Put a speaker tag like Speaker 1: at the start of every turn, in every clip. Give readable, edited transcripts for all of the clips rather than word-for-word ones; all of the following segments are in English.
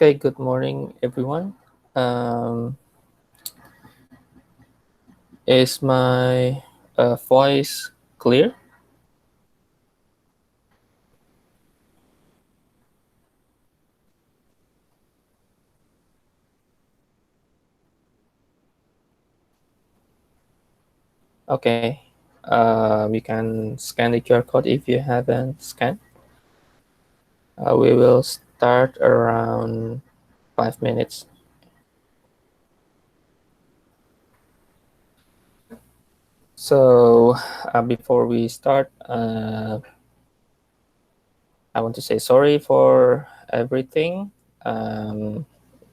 Speaker 1: Okay, good morning, everyone. Um, is my voice clear? Okay. You can scan the QR code if you haven't scanned. We will start around 5 minutes. So, before we start, I want to say sorry for everything.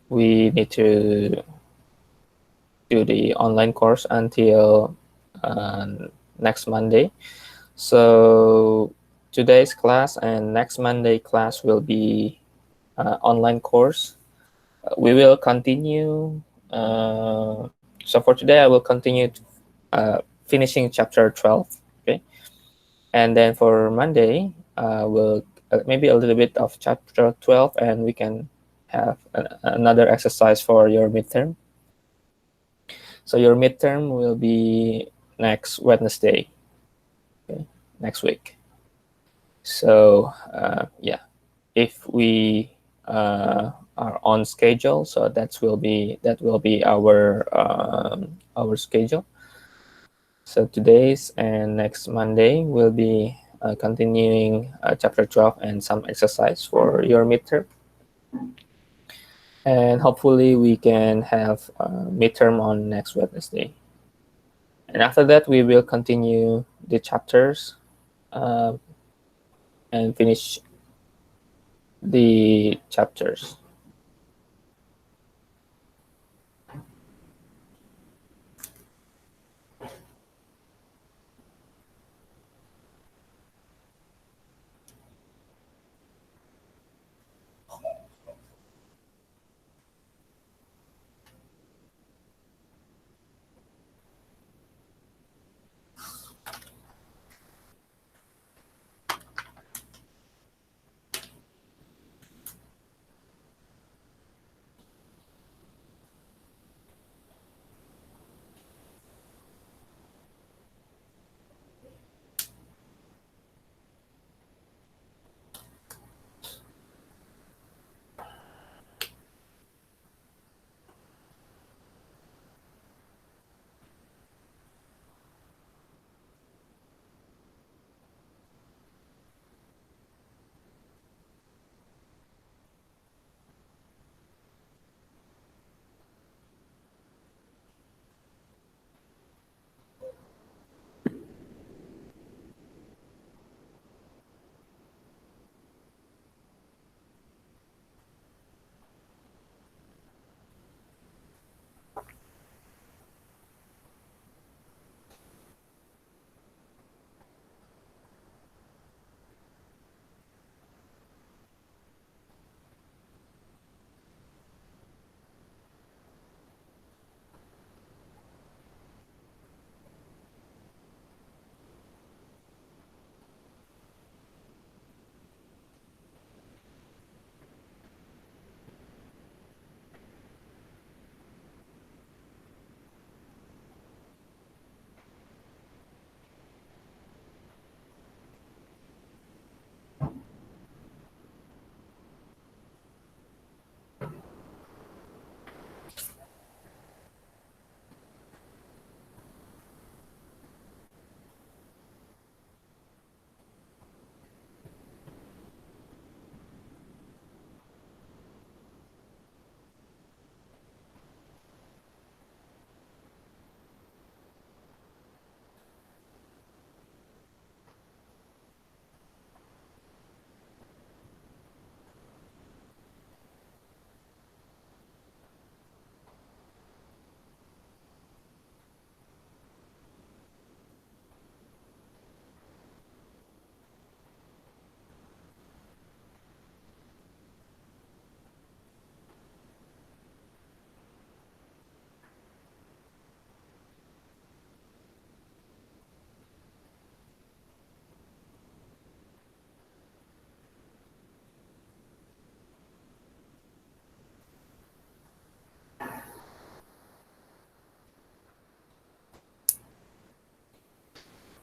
Speaker 1: We need to do the online course until next Monday. So today's class and next Monday class will be online course. We will continue. So for today, I will continue finishing chapter 12. Okay, and then for Monday, we'll maybe a little bit of chapter 12, and we can have another exercise for your midterm. So your midterm will be next Wednesday, okay, next week. So yeah, if we are on schedule, so that will be our schedule. So today's and next Monday will be continuing chapter 12 and some exercise for your midterm. And hopefully we can have midterm on next Wednesday. And after that, we will continue the chapters uh, and finish the chapters.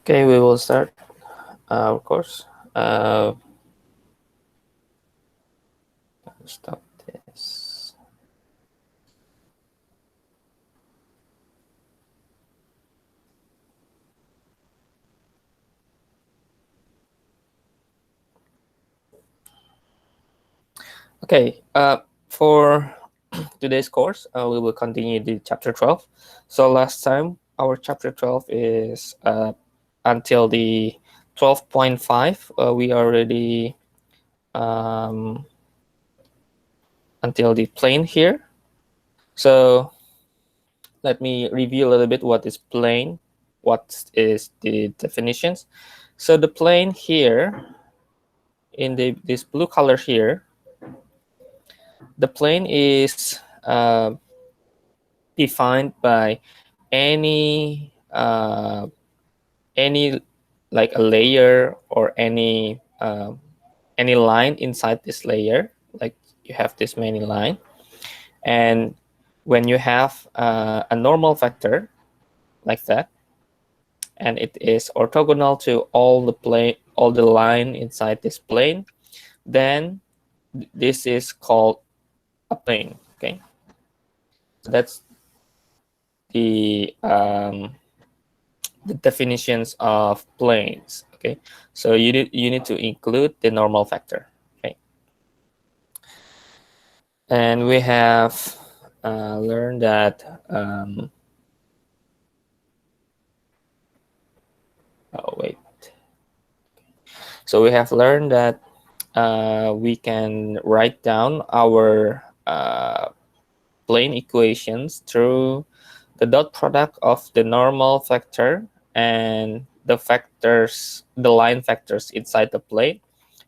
Speaker 1: Okay, we will start our course. Stop this. Okay, for today's course, we will continue the chapter 12. So last time, our chapter 12 is until the 12.5. We already um, until the plane here. So let me review a little bit what is plane, what is the definitions. So the plane here, in this blue color here, the plane is defined by any like a layer or any line inside this layer. Like you have this many line, and when you have a normal vector like that, and it is orthogonal to all the line inside this plane, then this is called a plane. Okay, so that's the definitions of planes. Okay, so you need to include the normal vector. Okay, and we have learned that oh wait, so we have learned that we can write down our plane equations through the dot product of the normal vector and the line vectors inside the plane,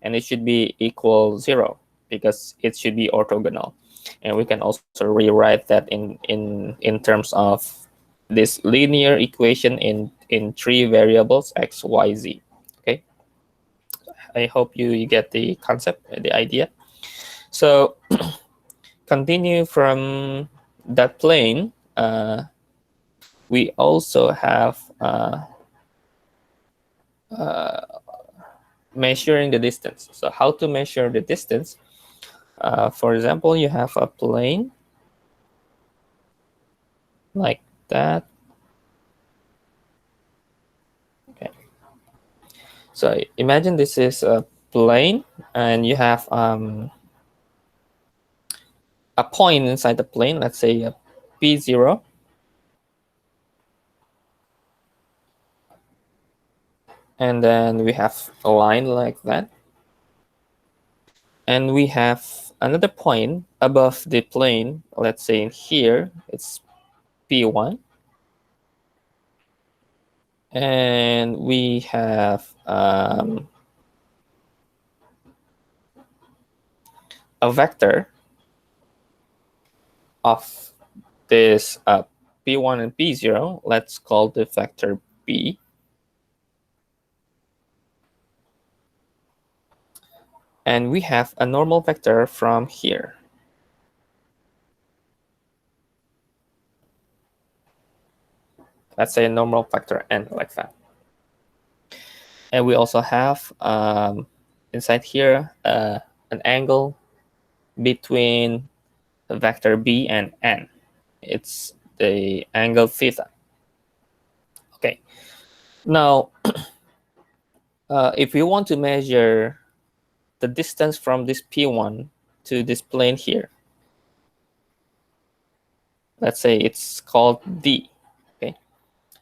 Speaker 1: and it should be equal 0 because it should be orthogonal. And we can also rewrite that in terms of this linear equation in three variables x, y, z. Okay, I hope you get the concept, the idea. So continue from that plane. We also have measuring the distance. So how to measure the distance? For example, you have a plane like that. Okay. So imagine this is a plane, and you have a point inside the plane. Let's say a P0. And then we have a line like that. And we have another point above the plane. Let's say in here, it's P1. And we have a vector of this P1 and P0. Let's call the vector B. And we have a normal vector from here. Let's say a normal vector n like that. And we also have inside here an angle between the vector B and n. It's the angle theta. Okay. Now, if we want to measure the distance from this P1 to this plane here, let's say it's called D. Okay,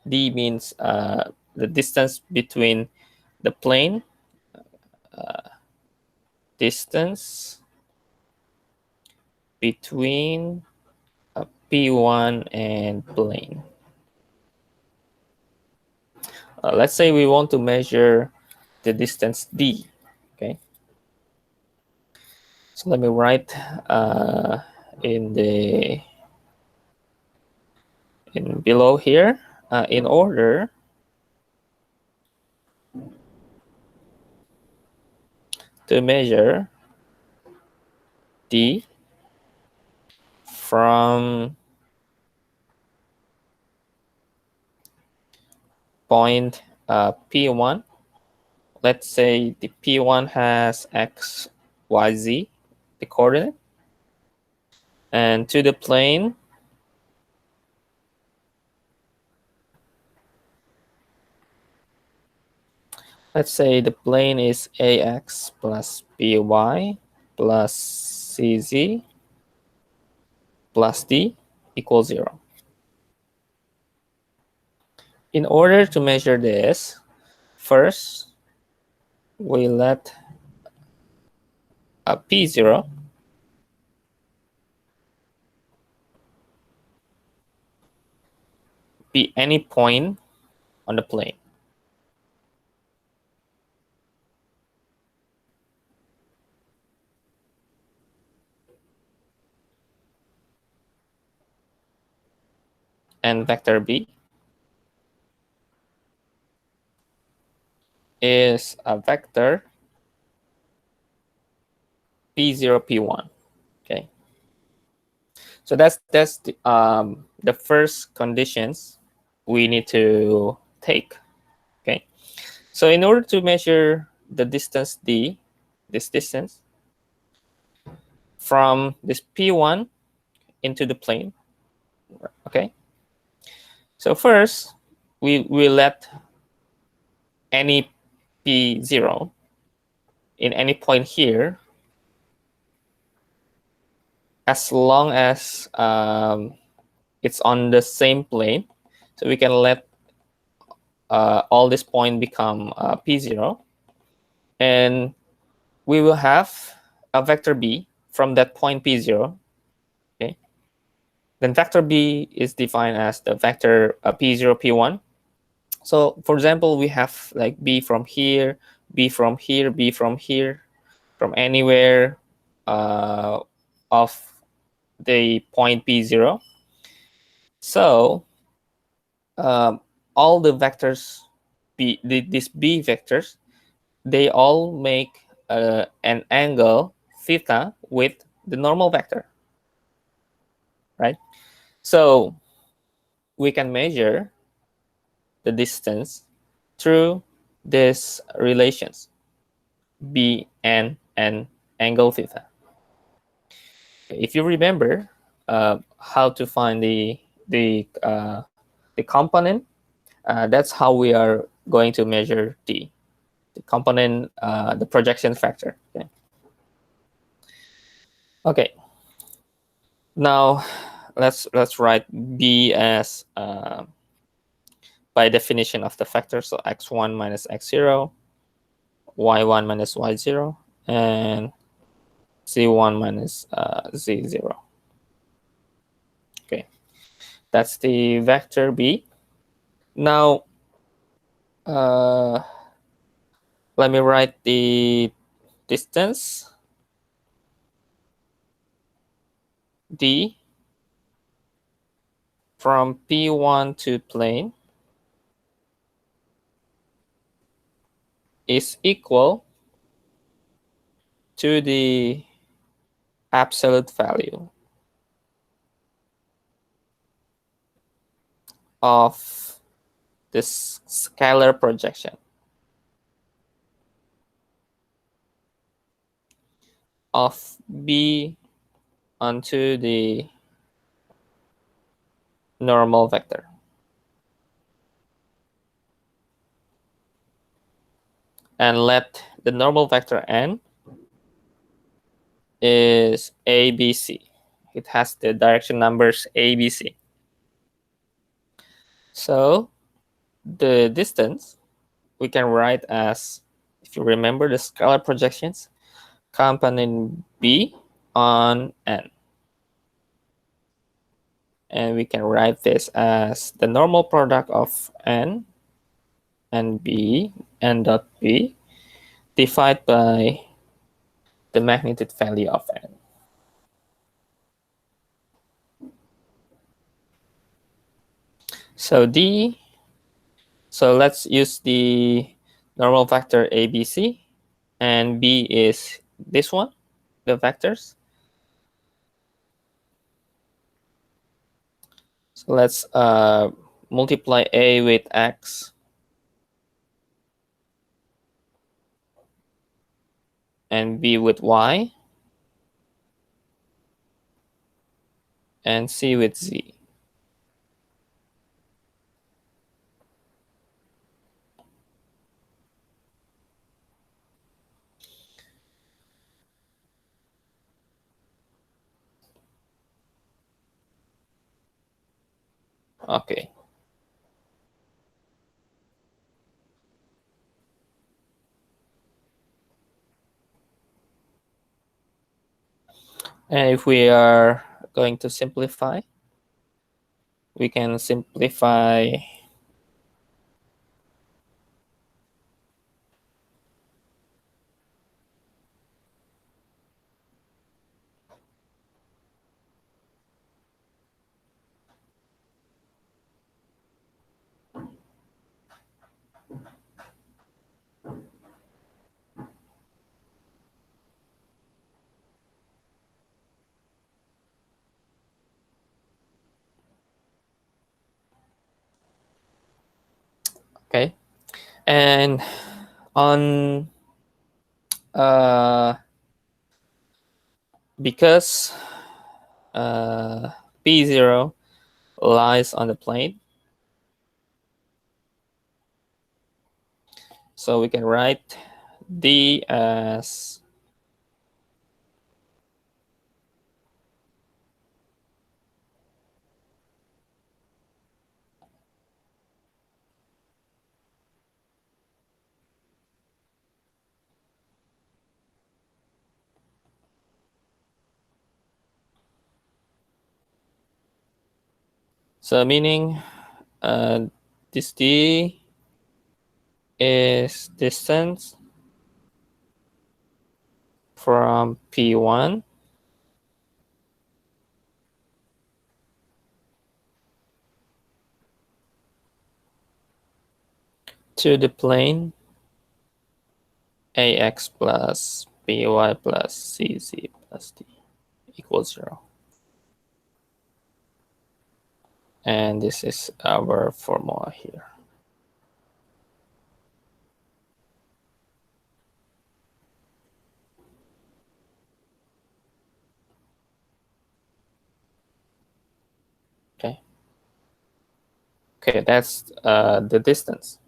Speaker 1: D means the distance between the plane, distance between P1 and plane. Let's say we want to measure the distance D. Okay, so let me write in below here, in order to measure D from point P1. Let's say the P1 has x, y, z, the coordinate. And to the plane, let's say the plane is ax plus by plus cz plus d equals 0. In order to measure this, first we let a P0 be any point on the plane. And vector B is a vector P0, P1. Okay. So that's the first conditions we need to take. Okay. So in order to measure the distance d, this distance from this P1 into the plane, okay. So first we let any P0 in any point here, as long as it's on the same plane. So we can let all this point become P0. And we will have a vector B from that point P0. Okay. Then vector B is defined as the vector P0, P1. So for example, we have like B from here, B from here, B from here, from anywhere of the point P0. So all the vectors, these B vectors, they all make an angle theta with the normal vector, right? So we can measure the distance through these relations, B and angle theta. If you remember how to find the component, that's how we are going to measure the component, the projection factor. Okay. Okay. Now let's write B as by definition of the factor. So x1 minus x0, y1 minus y0, and z1 minus z0. Okay, that's the vector B. Now let me write the distance d from P1 to plane is equal to the absolute value of this scalar projection of B onto the normal vector. And let the normal vector n is ABC. It has the direction numbers ABC. So the distance we can write as, if you remember the scalar projections, component B on n. And we can write this as the normal product of n and B, n dot B, divided by the magnitude value of n. So D, so let's use the normal vector ABC, and B is this one, the vectors. So let's multiply A with X and B with Y, and C with Z. Okay. And if we are going to simplify, we can simplify okay. And on because P0 lies on the plane, so we can write D as so, meaning this D is distance from P1 to the plane AX plus BY plus CZ plus D equals 0. And this is our formula here. Okay. Okay, that's the distance.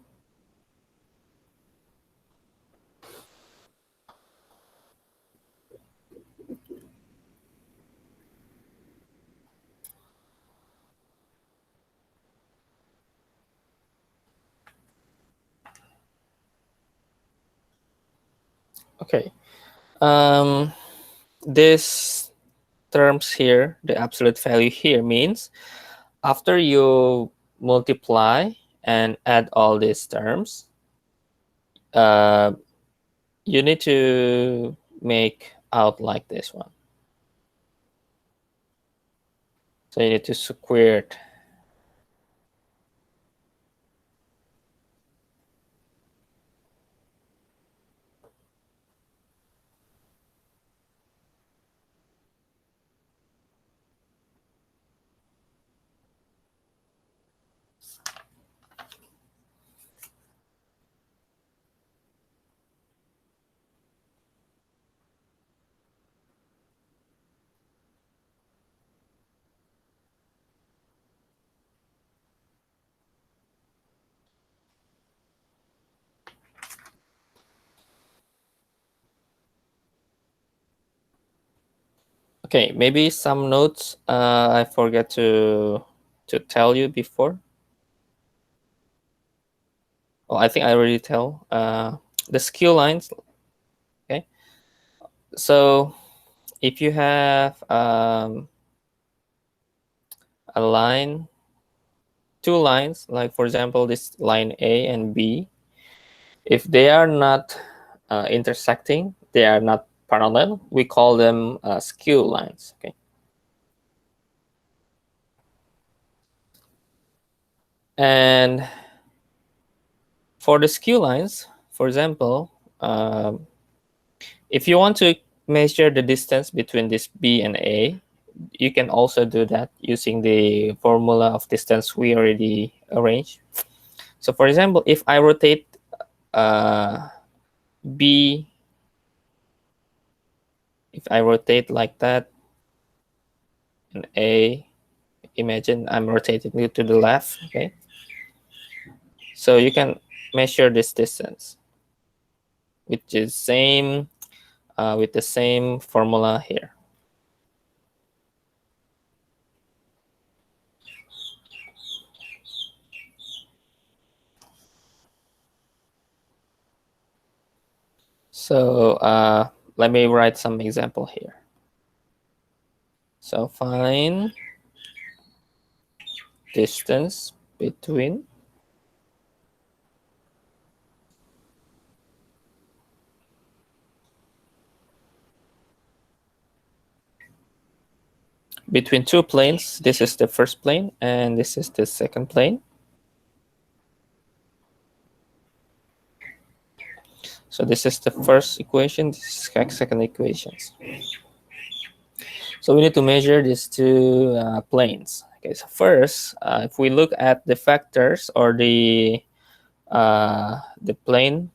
Speaker 1: Okay. This terms here, the absolute value here means after you multiply and add all these terms, uh, you need to make out like this one. So you need to square it. Okay, maybe some notes I forget to tell you before. Oh, I think I already tell the skew lines. Okay, so if you have a line, two lines, like for example this line A and B, if they are not intersecting, they are not parallel, we call them skew lines. Okay, and for the skew lines, for example, if you want to measure the distance between this B and A, you can also do that using the formula of distance we already arranged. So for example, if I rotate B If I rotate like that, and A, imagine I'm rotating it to the left, okay? So you can measure this distance, which is same with the same formula here. So let me write some example here. So find distance between two planes. This is the first plane, and this is the second plane. So this is the first equation, this is the second equations. So we need to measure these two planes. Okay, so first, if we look at the vectors or the plane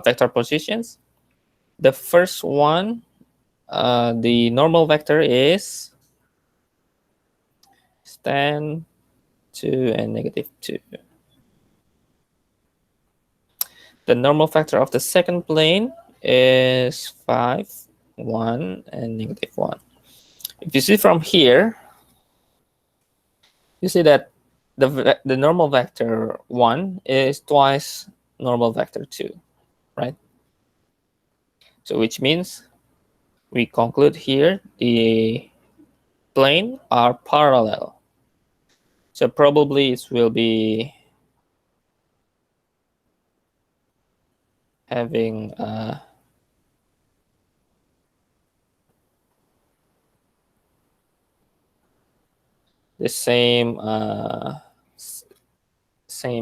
Speaker 1: vector positions, the first one, the normal vector is 10, 2, and -2. The normal vector of the second plane is 5, 1, and -1. If you see from here, you see that the normal vector 1 is twice normal vector 2, right? So which means we conclude here the plane are parallel. So probably it will be having the same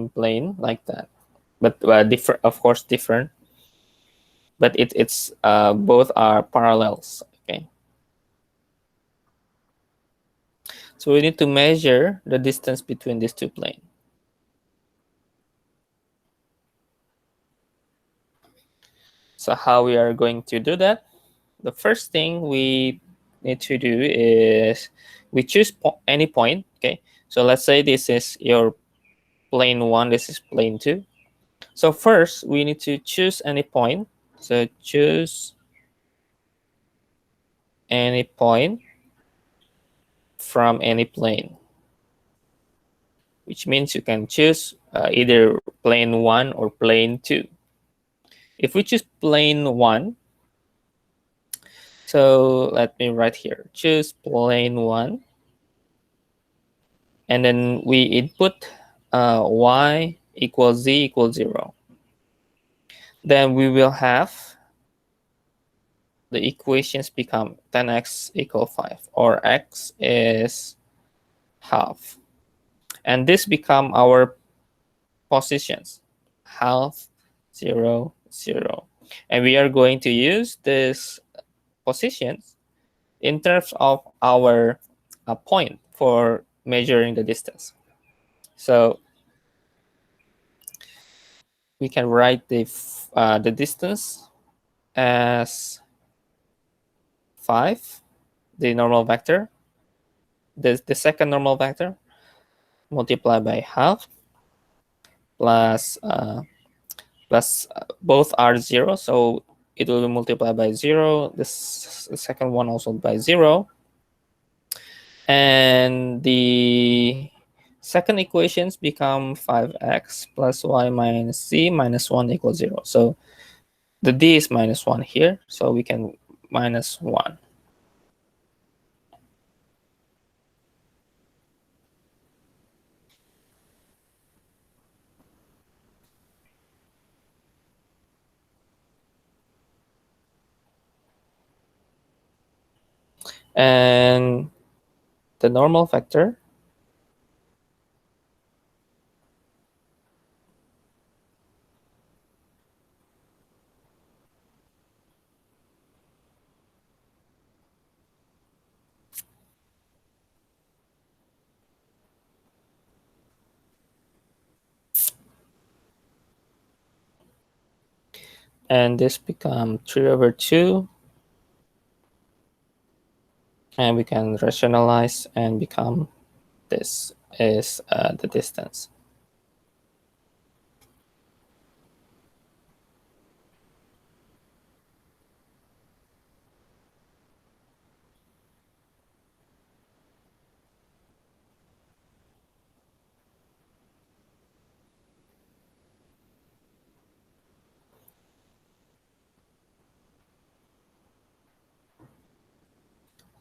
Speaker 1: plane like that, but different, of course, different. But it's both are parallels. Okay. So we need to measure the distance between these two planes. So how we are going to do that? The first thing we need to do is we choose any point. Okay. So let's say this is your plane 1, this is plane 2. So first we need to choose any point. So choose any point from any plane, which means you can choose either plane 1 or plane 2. If we choose plane 1, so let me write here, choose plane 1, and then we input y equals z equals 0. Then we will have the equations become 10x equal 5, or x is half. And this become our positions, half, 0, 0. And we are going to use this positions in terms of our point for measuring the distance. So we can write the distance as 5, the normal vector, the second normal vector, multiplied by half, plus both are 0, so it will be multiplied by 0. The second one also by 0. And the second equations become 5x plus y minus z minus 1 equals 0. So the d is minus 1 here, so we can minus 1. And the normal vector and this become 3/2 and we can rationalize and become this is the distance.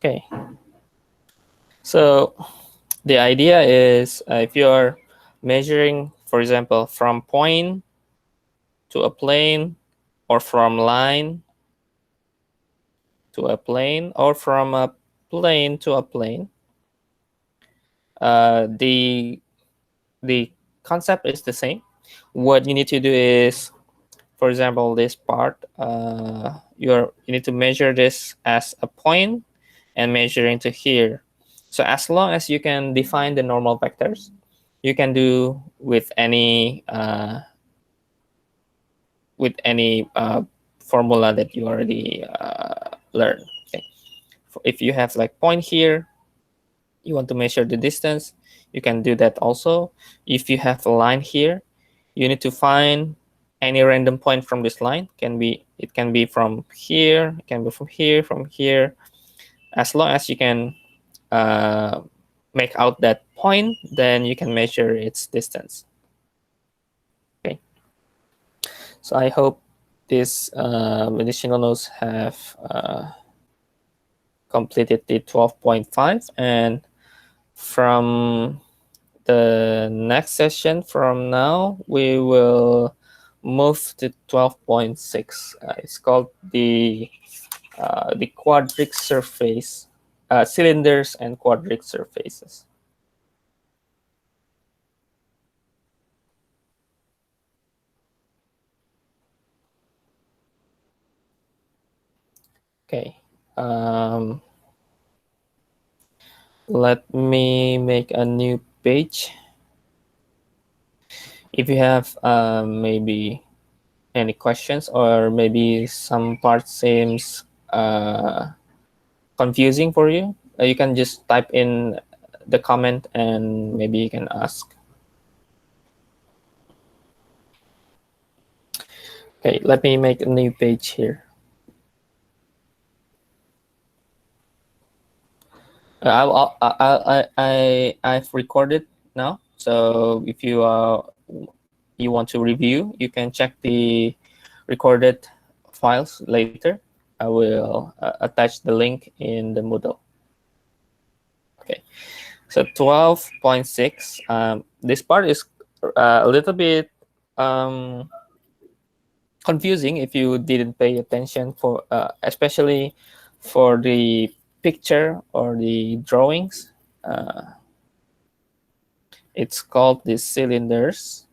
Speaker 1: Okay, so the idea is if you are measuring, for example, from point to a plane, or from line to a plane, or from a plane to a plane, the concept is the same. What you need to do is, for example, this part, you need to measure this as a point and measure into here. So as long as you can define the normal vectors, you can do with any formula that you already learned. Okay. If you have like point here, you want to measure the distance, you can do that also. If you have a line here, you need to find any random point from this line. It can be from here, it can be from here, from here. As long as you can make out that point, then you can measure its distance. Okay. So I hope these additional notes have completed the 12.5, and from the next session from now, we will move to 12.6. It's called the quadric surface, cylinders and quadric surfaces. Okay. Let me make a new page. If you have maybe any questions, or maybe some part seems confusing for you, you can just type in the comment and maybe you can ask. Okay, let me make a new page here. I've recorded now, so if you want to review, you can check the recorded files later. I will attach the link in the Moodle. Okay, so 12.6. This part is a little bit confusing if you didn't pay attention, for especially for the picture or the drawings. It's called the cylinders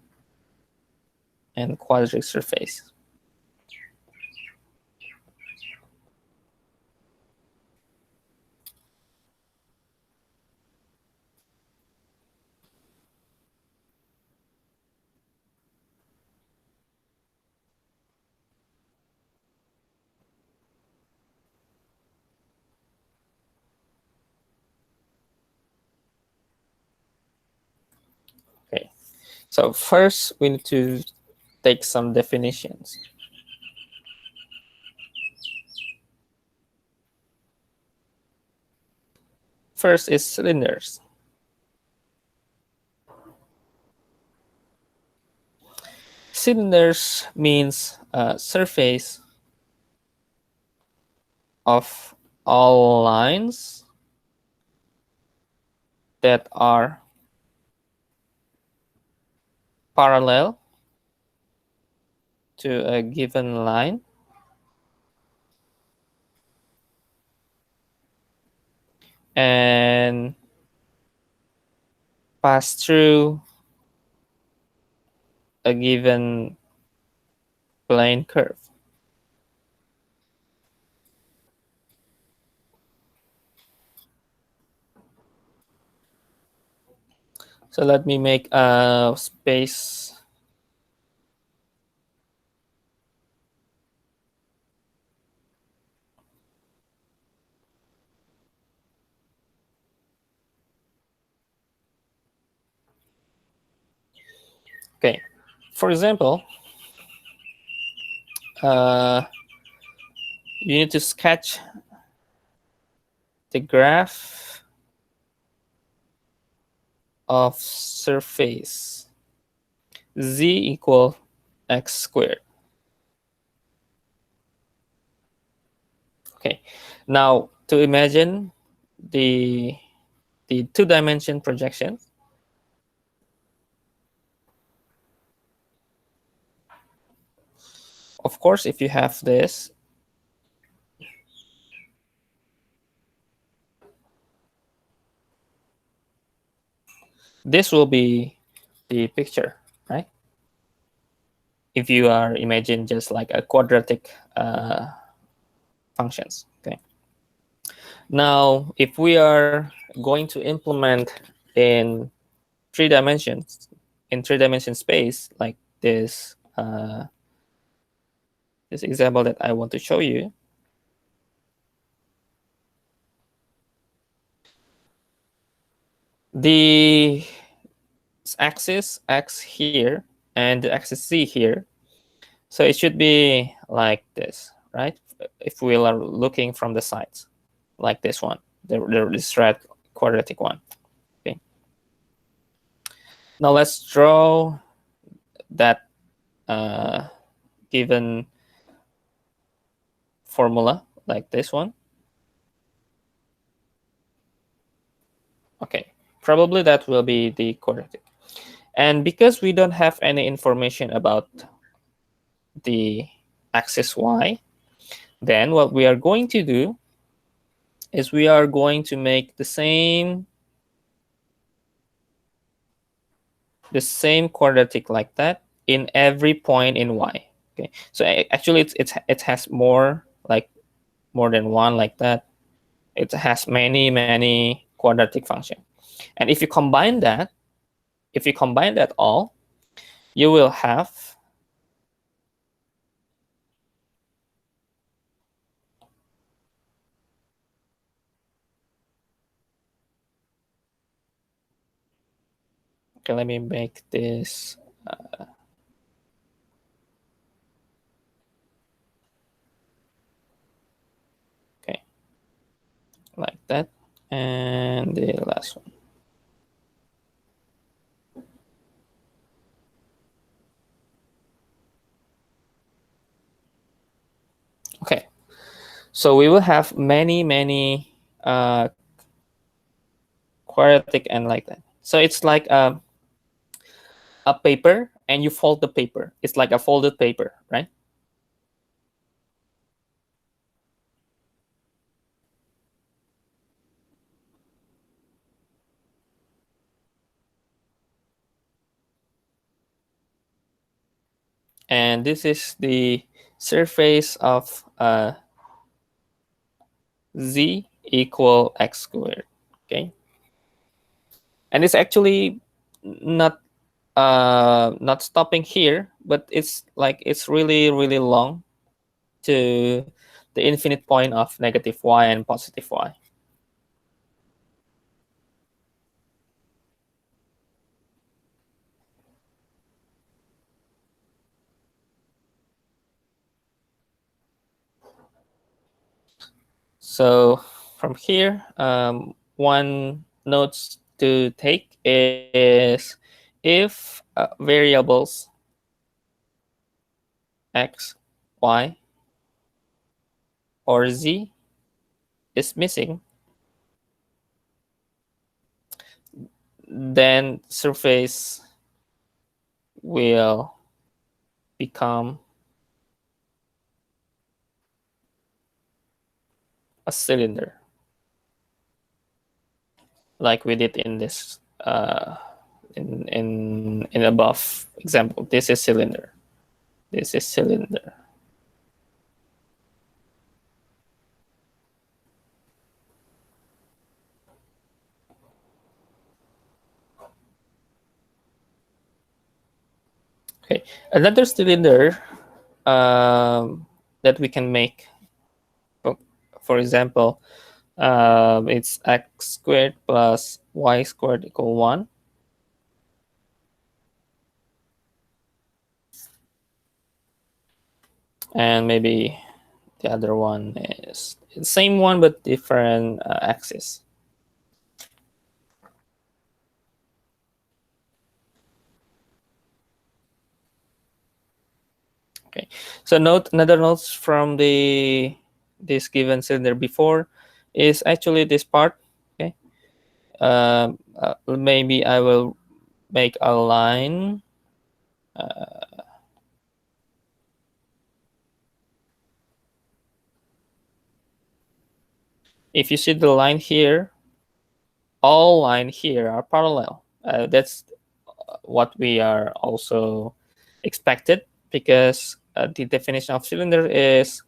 Speaker 1: and quadratic surface. Okay, so first we need to take some definitions. First is cylinders. Cylinders means surface of all lines that are parallel to a given line and pass through a given plane curve. So let me make a space. Okay, for example, you need to sketch the graph of surface z equal x squared. Okay, now to imagine the two-dimension projection. Of course, if you have this, this will be the picture, right? If you are imagine just like a quadratic functions. Okay. Now, if we are going to implement in 3 dimensions, in 3-dimension space, like this this example that I want to show you, the axis x here and the axis z here, so it should be like this, right? If we are looking from the sides, like this one, this red quadratic one. Okay. Now let's draw that given formula like this one. Okay, probably that will be the quadratic. And because we don't have any information about the axis y, then what we are going to do is we are going to make the same quadratic like that in every point in y. Okay, so actually it has more, like more than one like that. It has many quadratic function, and if you combine that all, you will have okay, let me make this okay, like that, and the last one. Okay, so we will have many quadratic and like that. So it's like a paper, and you fold the paper. It's like a folded paper, right? And this is the surface of z equal x squared. Okay, and it's actually not not stopping here, but it's like it's really long to the infinite point of negative y and positive y. So from here, one note to take is if variables x, y, or z is missing, then surface will become a cylinder, like we did in this in above example. This is cylinder. This is cylinder. Okay, another cylinder that we can make, for example, it's x squared plus y squared equal 1. and maybe the other one is the same one but different axis. Okay, so another notes from this given cylinder before is actually this part. Okay, maybe I will make a line. If you see the line here, all lines here are parallel. That's what we are also expected, because the definition of cylinder is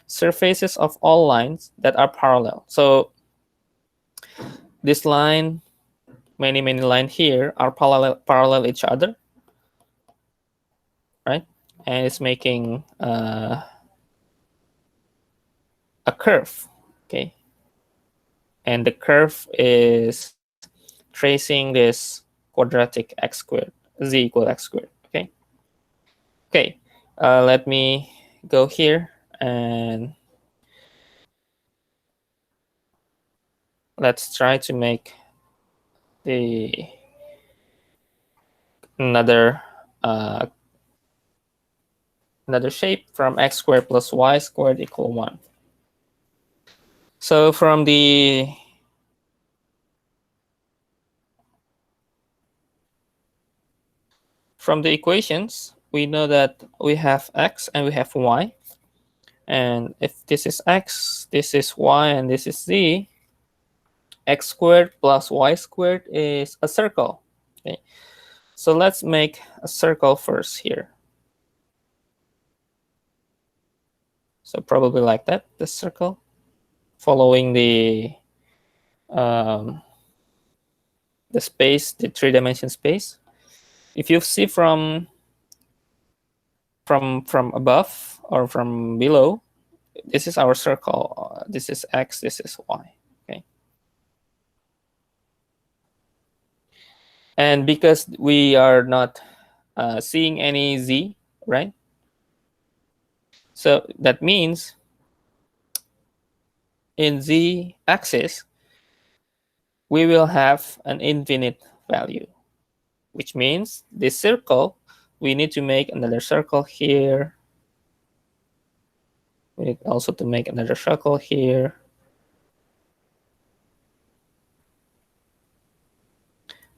Speaker 1: surfaces of all lines that are parallel. So this line, many lines here are parallel each other, right? And it's making a curve. Okay, and the curve is tracing this quadratic x squared, z equal x squared. Okay. Okay. Let me go here and let's try to make the another uh, another shape from x squared plus y squared equal 1. So from the equations, we know that we have x and we have y. And if this is x, this is y, and this is z, x squared plus y squared is a circle. Okay. So let's make a circle first here. So probably like that, the circle, following the space, the 3-dimension space. If you see from above or from below, this is our circle. This is x, this is y. Okay. And because we are not seeing any z, right? So that means in z axis, we will have an infinite value, which means this circle, we need to make another circle here. We need also to make another circle here.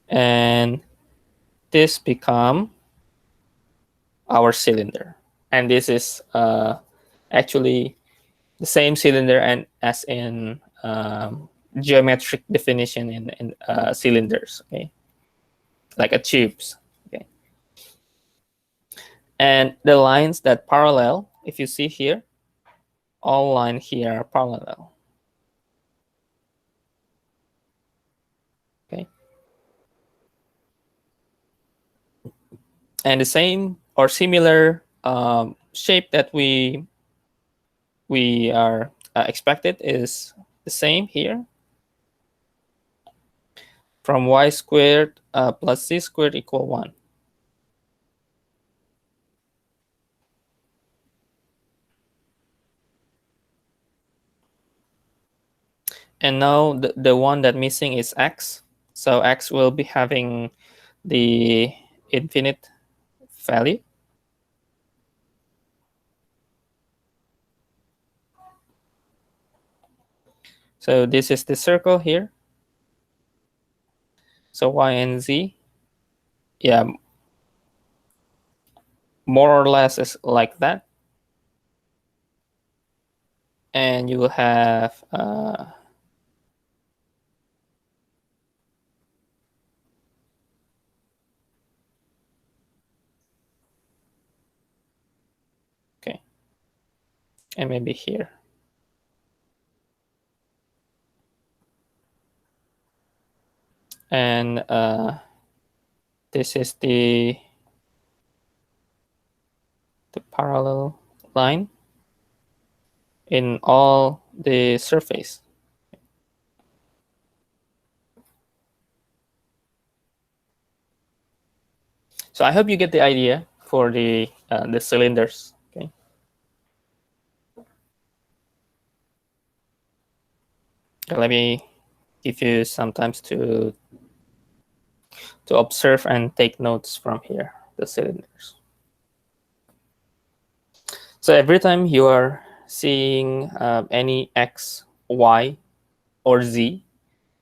Speaker 1: And this become our cylinder. And this is actually the same cylinder and as in geometric definition in cylinders, okay, like a tubes. Okay, and the lines that parallel, if you see here, all lines here are parallel. Okay, and the same or similar shape that we are expected is the same here, from y squared plus z squared equal 1. And now the one that missing is x. So x will be having the infinite value. So this is the circle here. So y and z, yeah, more or less is like that. And you will have okay, and maybe here. And this is the parallel line in all the surface. So I hope you get the idea for the cylinders. Okay. Let me give you some time to observe and take notes from here, the cylinders. So every time you are seeing any x, y, or z,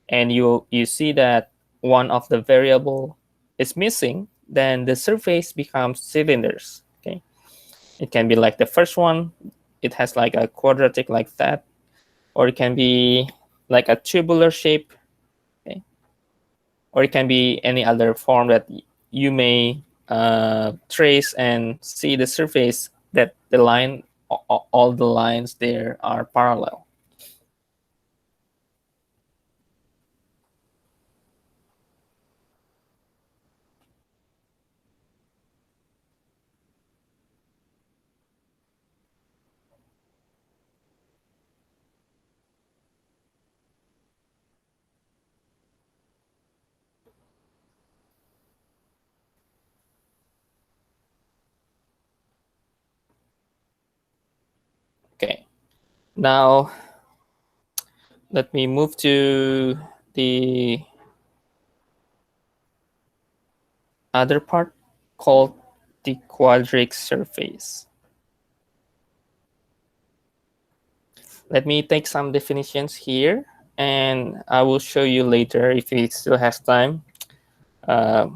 Speaker 1: and you see that one of the variable is missing, then the surface becomes cylinders. Okay, it can be like the first one, it has like a quadratic like that, or it can be like a tubular shape, okay? Or it can be any other form that you may trace and see the surface that the line, all the lines there are parallel. Okay, now let me move to the other part called the quadric surface. Let me take some definitions here, and I will show you later if we still have time uh,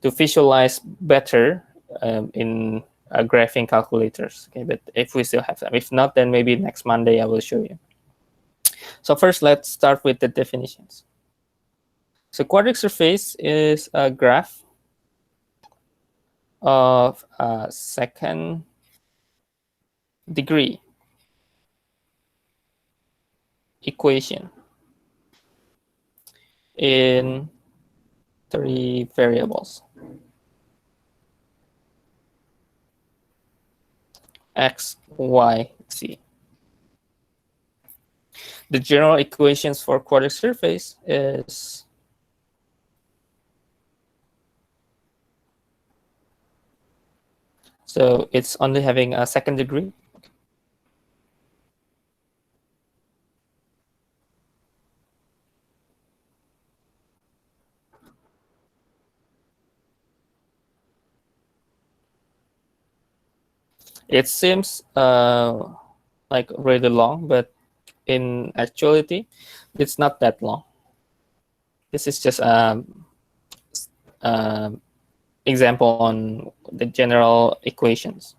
Speaker 1: to visualize better in graphing calculators. Okay, but if we still have time, if not, then maybe next Monday I will show you. So first, let's start with the definitions. So quadric surface is a graph of a second degree equation in three variables: x, y, z. The general equations for quadratic surface is so it's only having a second degree. It seems like really long, but in actuality, it's not that long. This is just a example on the general equations.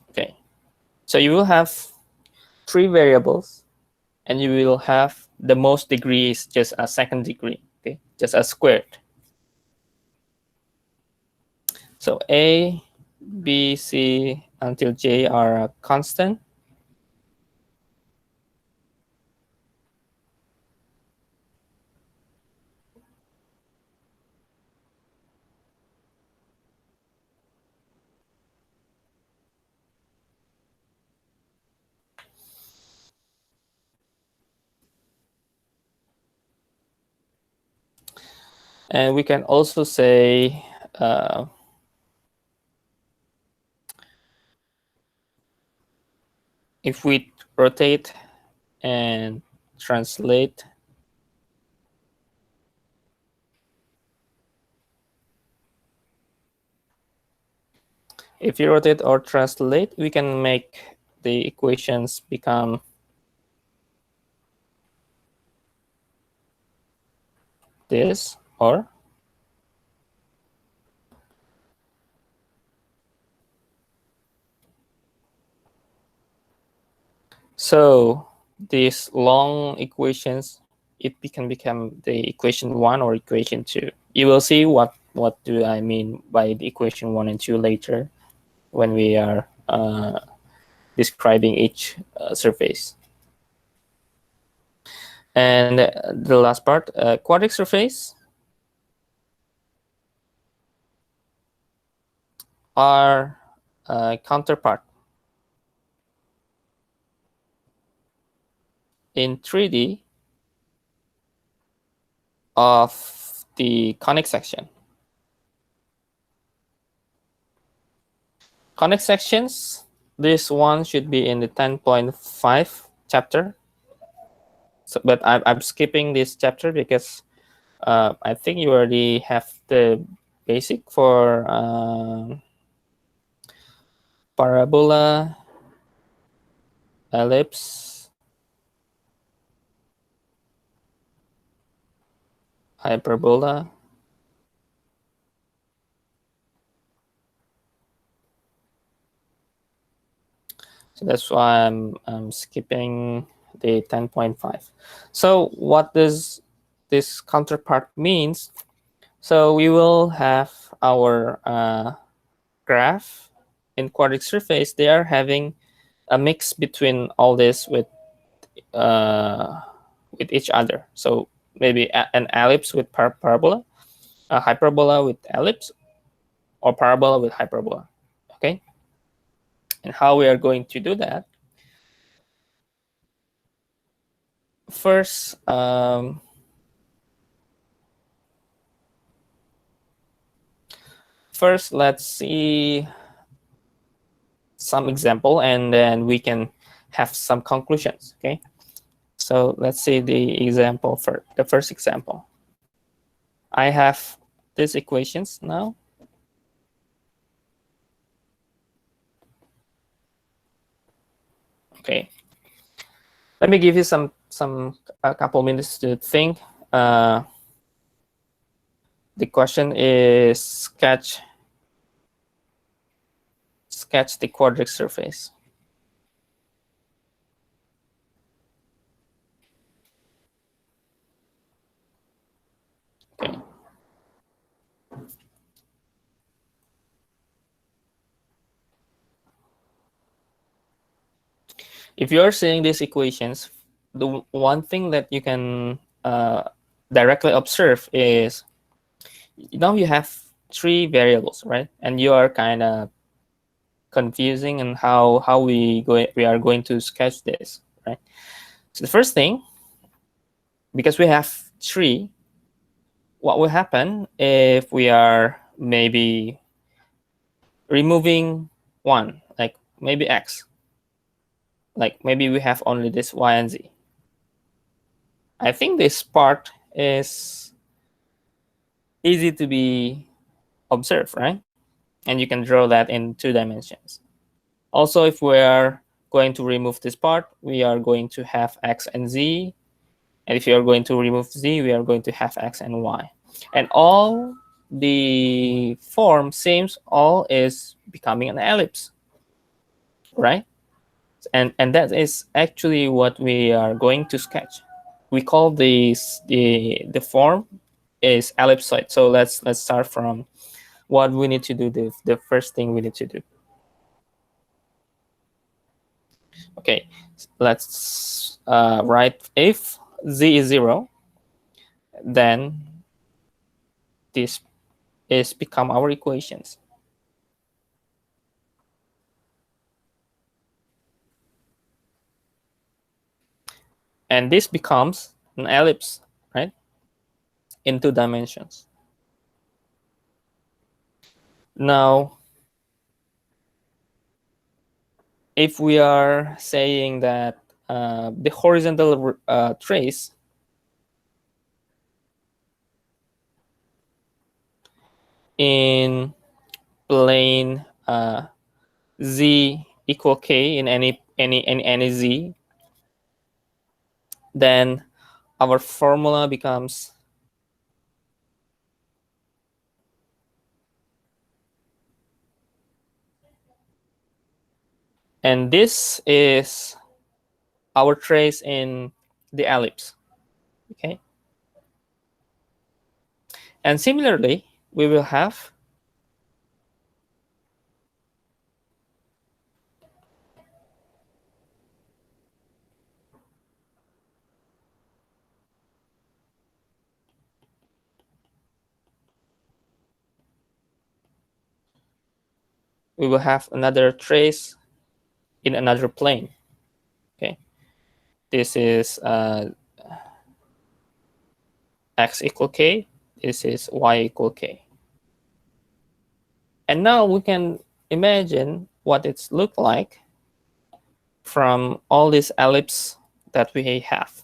Speaker 1: Okay, so you will have three variables, and you will have the most degree is just a second degree. Okay, just a squared. So a, b, c until j are a constant. And we can also say if we rotate and translate, if you rotate or translate, we can make the equations become this, or so these long equations, it can become the equation 1 or equation 2. You will see what do I mean by the equation 1 and 2 later when we are describing each surface. And the last part, quadratic surface are counterpart in 3D of the conic section. Conic sections, this one should be in the 10.5 chapter. So, but I'm skipping this chapter because I think you already have the basic for parabola, ellipse, hyperbola. So that's why I'm skipping the 10.5. So what does this counterpart means? So we will have our graph in quadratic surface. They are having a mix between all this with each other. So maybe an ellipse with parabola, a hyperbola with ellipse, or parabola with hyperbola. Okay, and how we are going to do that? First, let's see some example, and then we can have some conclusions. Okay, so let's see the example for the first example. I have these equations now. Okay, let me give you a couple minutes to think. The question is sketch the quadratic surface. Okay. If you are seeing these equations, the one thing that you can directly observe is now you have three variables, right? And you are kind of confusing and how we are going to sketch this, right? So the first thing, because we have three, what will happen if we are maybe removing one, like maybe x, like maybe we have only this y and z. I think this part is easy to be observed, right? And you can draw that in 2 dimensions. Also, if we are going to remove this part, we are going to have x and z. And if you are going to remove z, we are going to have x and y. And all the form seems all is becoming an ellipse, right? And that is actually what we are going to sketch. We call this the form is ellipsoid. So let's start from what we need to do. The first thing we need to do. Okay, let's write if z is 0, then this is become our equations. And this becomes an ellipse, right? In 2 dimensions. Now, if we are saying that the horizontal trace in plane z equal k in any z, then our formula becomes and this is our trace in the ellipse. Okay. And similarly, we will have another trace in another plane. Okay. This is x equal k. This is y equal k. And now we can imagine what it's look like from all these ellipses that we have.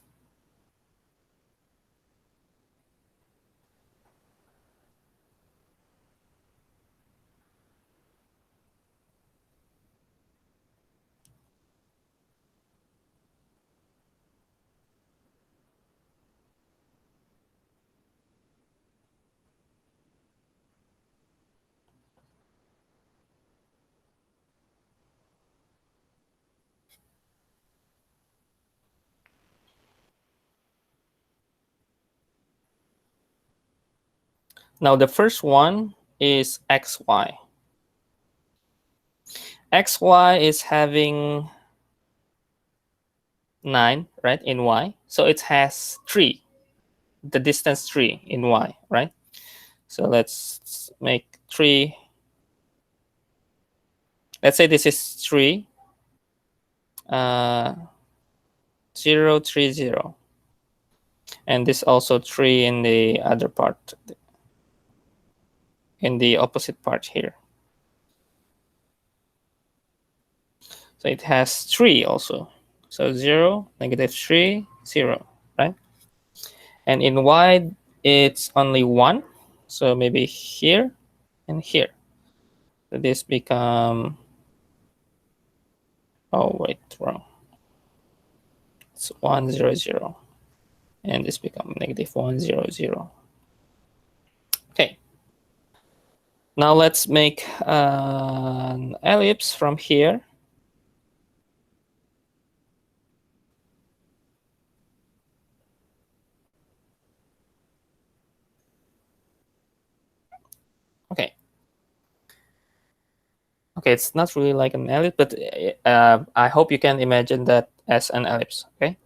Speaker 1: Now the first one is xy. Xy is having 9, right, in y. So it has 3, the distance 3 in y, right? So let's make 3. Let's say this is 3, 0, 3, 0. And this also 3 in the other part, in the opposite part here. So it has 3 also. So 0, -3, 0, right? And in y, it's only 1. So maybe here and here. So this become, oh wait, wrong. It's 1, 0, 0. And this become -1, 0, 0. Okay. Now let's make an ellipse from here. Okay. Okay, it's not really like an ellipse, but I hope you can imagine that as an ellipse. Okay.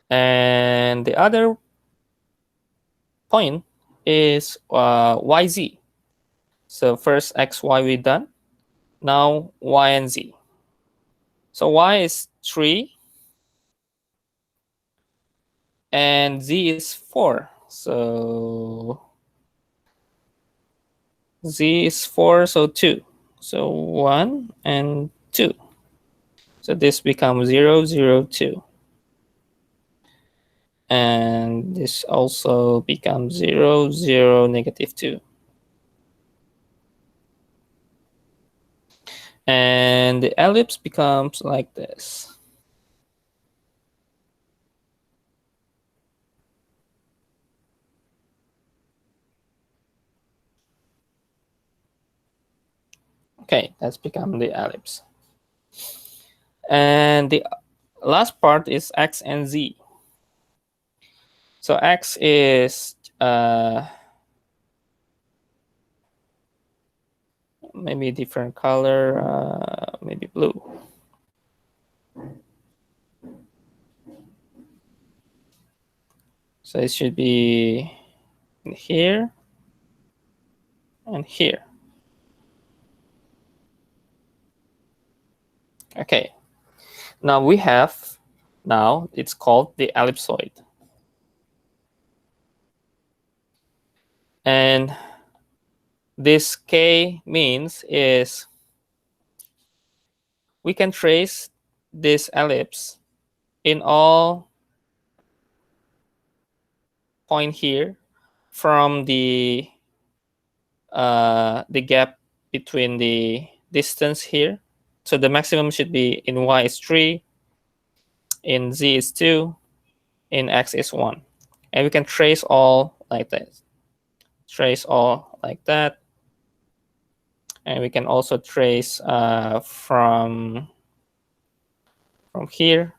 Speaker 1: And the other point is yz. So first xy we done. Now y and z. So y is 3 and z is 4. So z is 4, so 2. So 1 and 2. So this becomes 0, 0, 2. And this also becomes 0, 0, -2. And the ellipse becomes like this. Okay, that's become the ellipse. And the last part is x and z. So x is maybe a different color, maybe blue. So it should be here and here. Okay. Now we have, now it's called the ellipsoid. And this K means is we can trace this ellipse in all point here from the gap between the distance here. So the maximum should be in y is 3, in z is 2, in x is 1. And we can trace all like this. Trace all like that. And we can also trace from here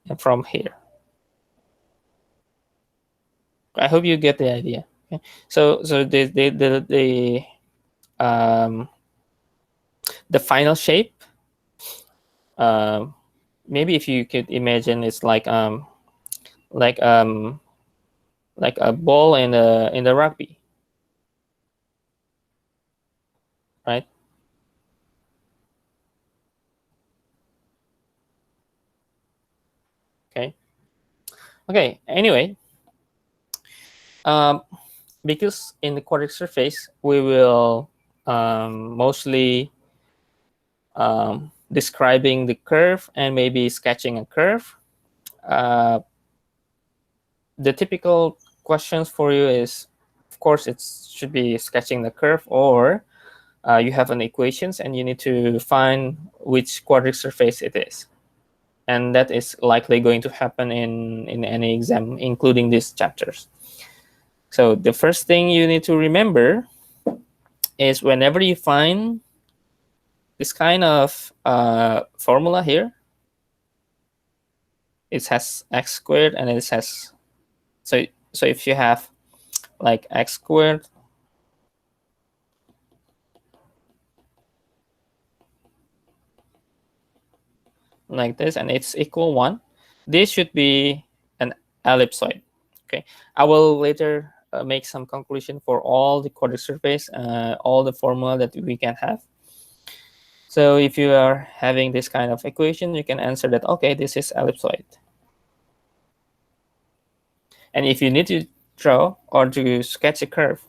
Speaker 1: and from here. I hope you get the idea. Okay. So the final shape, maybe if you could imagine, it's like like a ball in the rugby, right? Okay. Okay. Anyway, Because in the quadratic surface, we will mostly describing the curve and maybe sketching a curve. Uh, the typical questions for you is, of course, it should be sketching the curve, or you have an equations and you need to find which quadratic surface it is. And that is likely going to happen in any exam, including these chapters. So the first thing you need to remember is whenever you find this kind of formula here, it has x squared and it has, so if you have like x squared like this and it's equal 1, this should be an ellipsoid. Okay, I will later make some conclusion for all the quadratic surface, all the formula that we can have. So if you are having this kind of equation, you can answer that, okay, this is ellipsoid. And if you need to draw or to sketch a curve,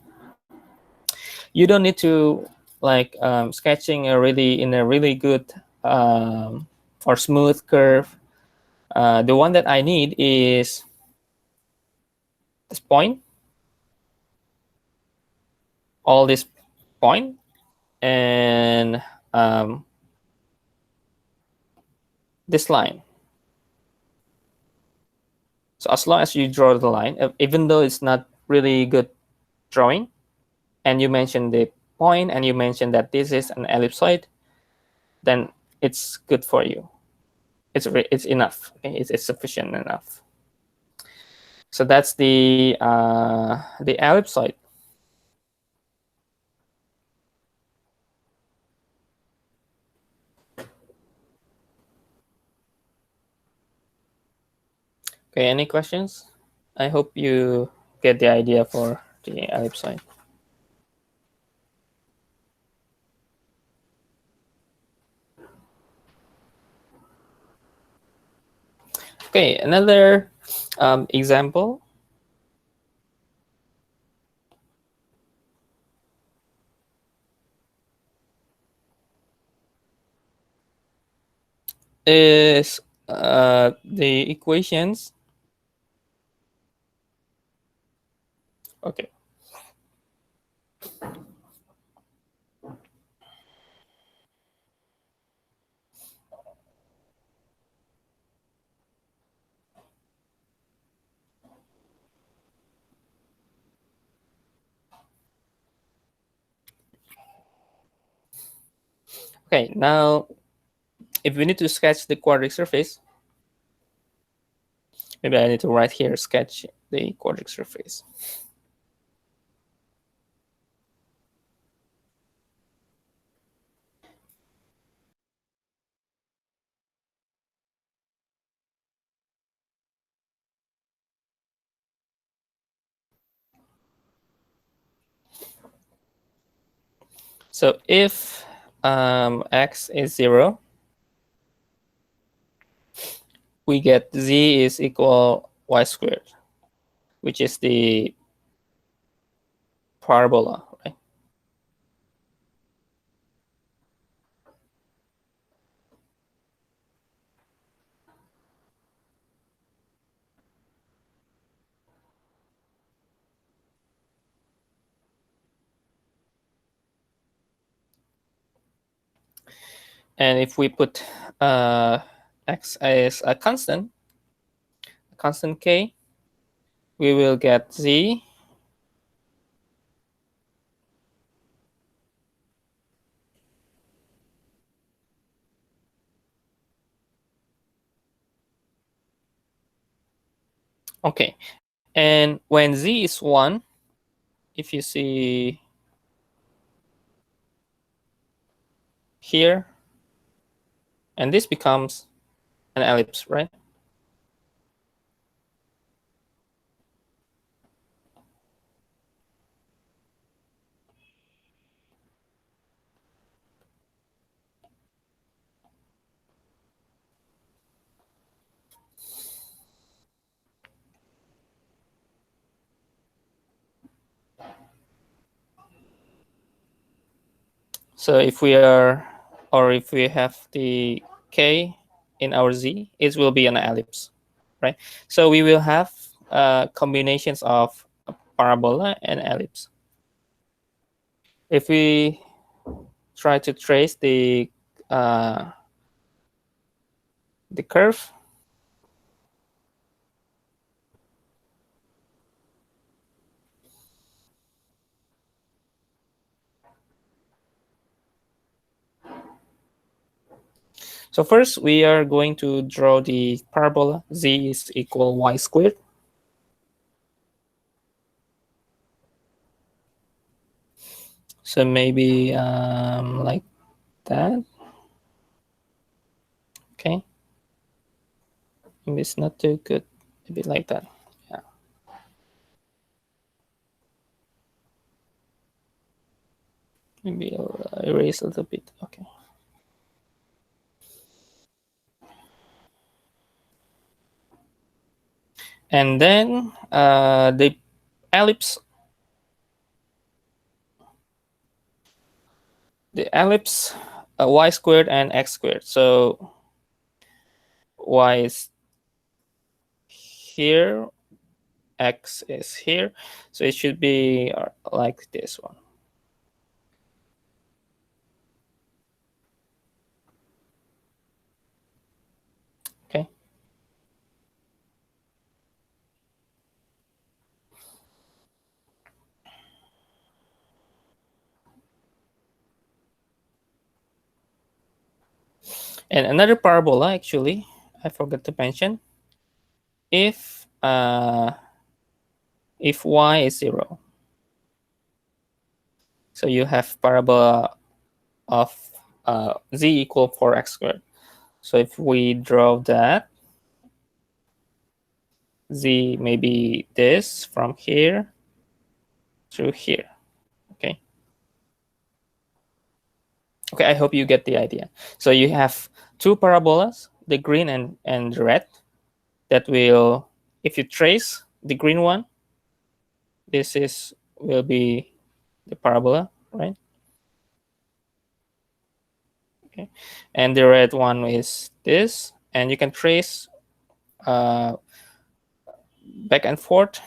Speaker 1: you don't need to like sketching in a really good or smooth curve. The one that I need is this point, all this point, and this line. So as long as you draw the line, even though it's not really good drawing, and you mentioned the point and you mentioned that this is an ellipsoid, then it's good for you. It's enough. Okay? It's sufficient enough. So that's the ellipsoid. Okay, any questions? I hope you get the idea for the ellipsoid. Okay, another example is the equations. Okay. Okay, now if we need to sketch the quadratic surface, maybe I need to write here, sketch the quadratic surface. So if x is 0, we get z is equal y squared, which is the parabola, right? And if we put x as a constant k, we will get z okay. And when z is 1, if you see here, and this becomes an ellipse, right? So if we are, or if we have the k in our z, it will be an ellipse, right? So we will have combinations of parabola and ellipse. If we try to trace the curve, so first we are going to draw the parabola. Z is equal y squared. So maybe like that. Okay. Maybe it's not too good. Maybe like that. Yeah. Maybe I'll erase a little bit. Okay. And then the ellipse, y squared and x squared. So y is here, x is here. So it should be like this one. Okay. And another parabola, actually, I forgot to mention, if y is 0. So you have parabola of z equal 4x squared. So if we draw that, z may be this from here to here. Okay. Okay, I hope you get the idea. So you have two parabolas, the green and the red, that will, if you trace the green one, this will be the parabola, right? Okay. And the red one is this, and you can trace back and forth.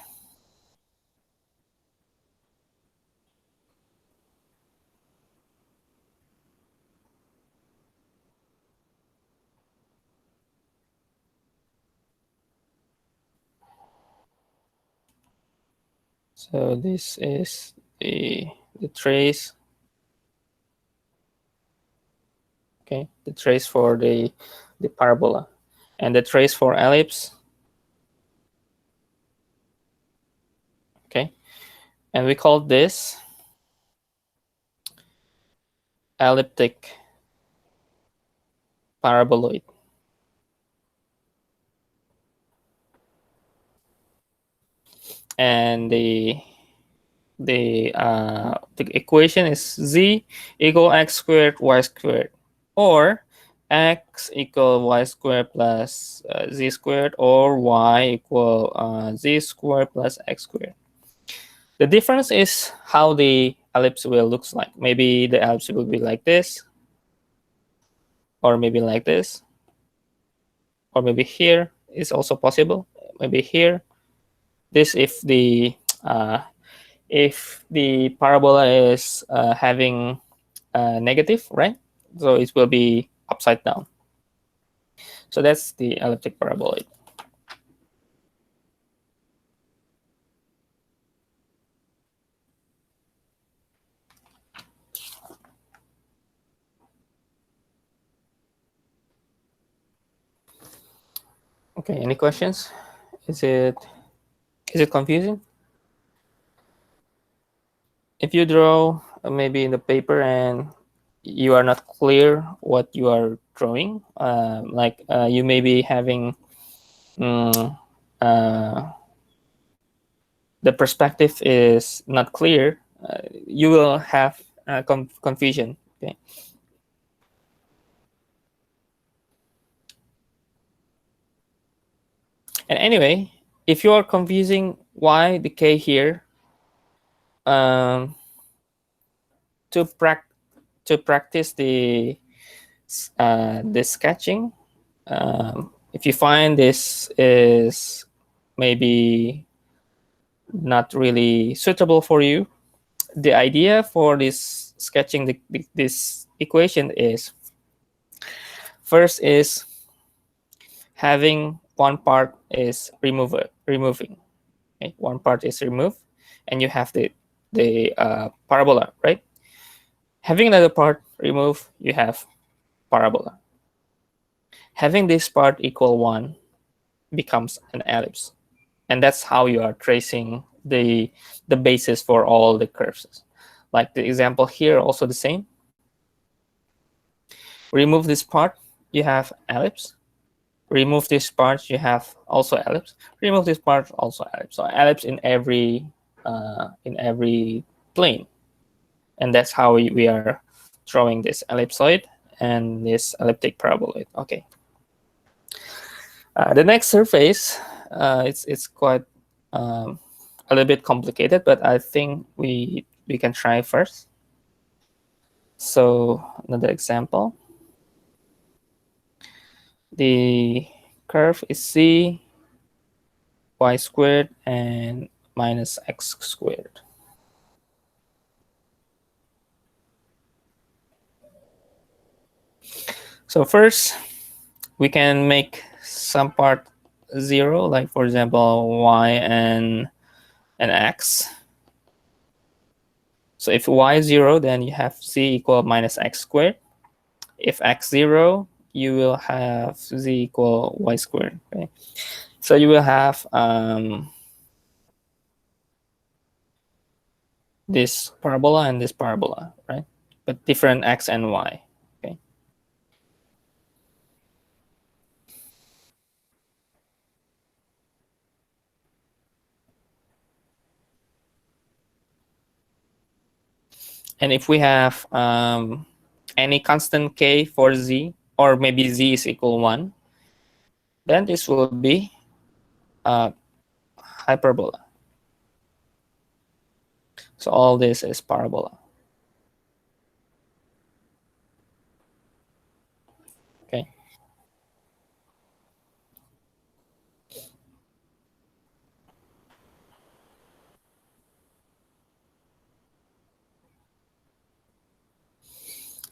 Speaker 1: So this is the trace. Okay, the trace for the parabola, and the trace for ellipse. Okay, and we call this elliptic paraboloid. And the equation is z equal x squared y squared, or x equal y squared plus z squared, or y equal z squared plus x squared. The difference is how the ellipse will looks like. Maybe the ellipse will be like this, or maybe like this, or maybe here is also possible. Maybe here. This if the parabola is having negative, right? So it will be upside down. So that's the elliptic paraboloid. Okay, any questions? Is it confusing? If you draw maybe in the paper and you are not clear what you are drawing, you may be having the perspective is not clear, you will have confusion. Okay. And anyway, if you are confusing why the k here, to to practice the sketching, if you find this is maybe not really suitable for you, the idea for this sketching this equation is, first is having one part is removing. Okay? One part is removed, and you have the parabola, right? Having another part removed, you have parabola. Having this part equal 1 becomes an ellipse, and that's how you are tracing the basis for all the curves. Like the example here, also the same. Remove this part, you have ellipse. Remove this part, you have also ellipse. Remove this part, also ellipse. So ellipse in every plane, and that's how we are drawing this ellipsoid and this elliptic paraboloid. Okay. The next surface, it's quite a little bit complicated, but I think we can try first. So another example. The curve is c y squared and minus x squared. So first, we can make some part 0, like for example y and x. So if y is 0, then you have z equal minus x squared. If x 0, you will have z equal y squared. Okay? So you will have this parabola and this parabola, right? But different x and y. Okay. And if we have any constant k for z, or maybe z is equal 1, then this will be hyperbola. So all this is parabola. Okay.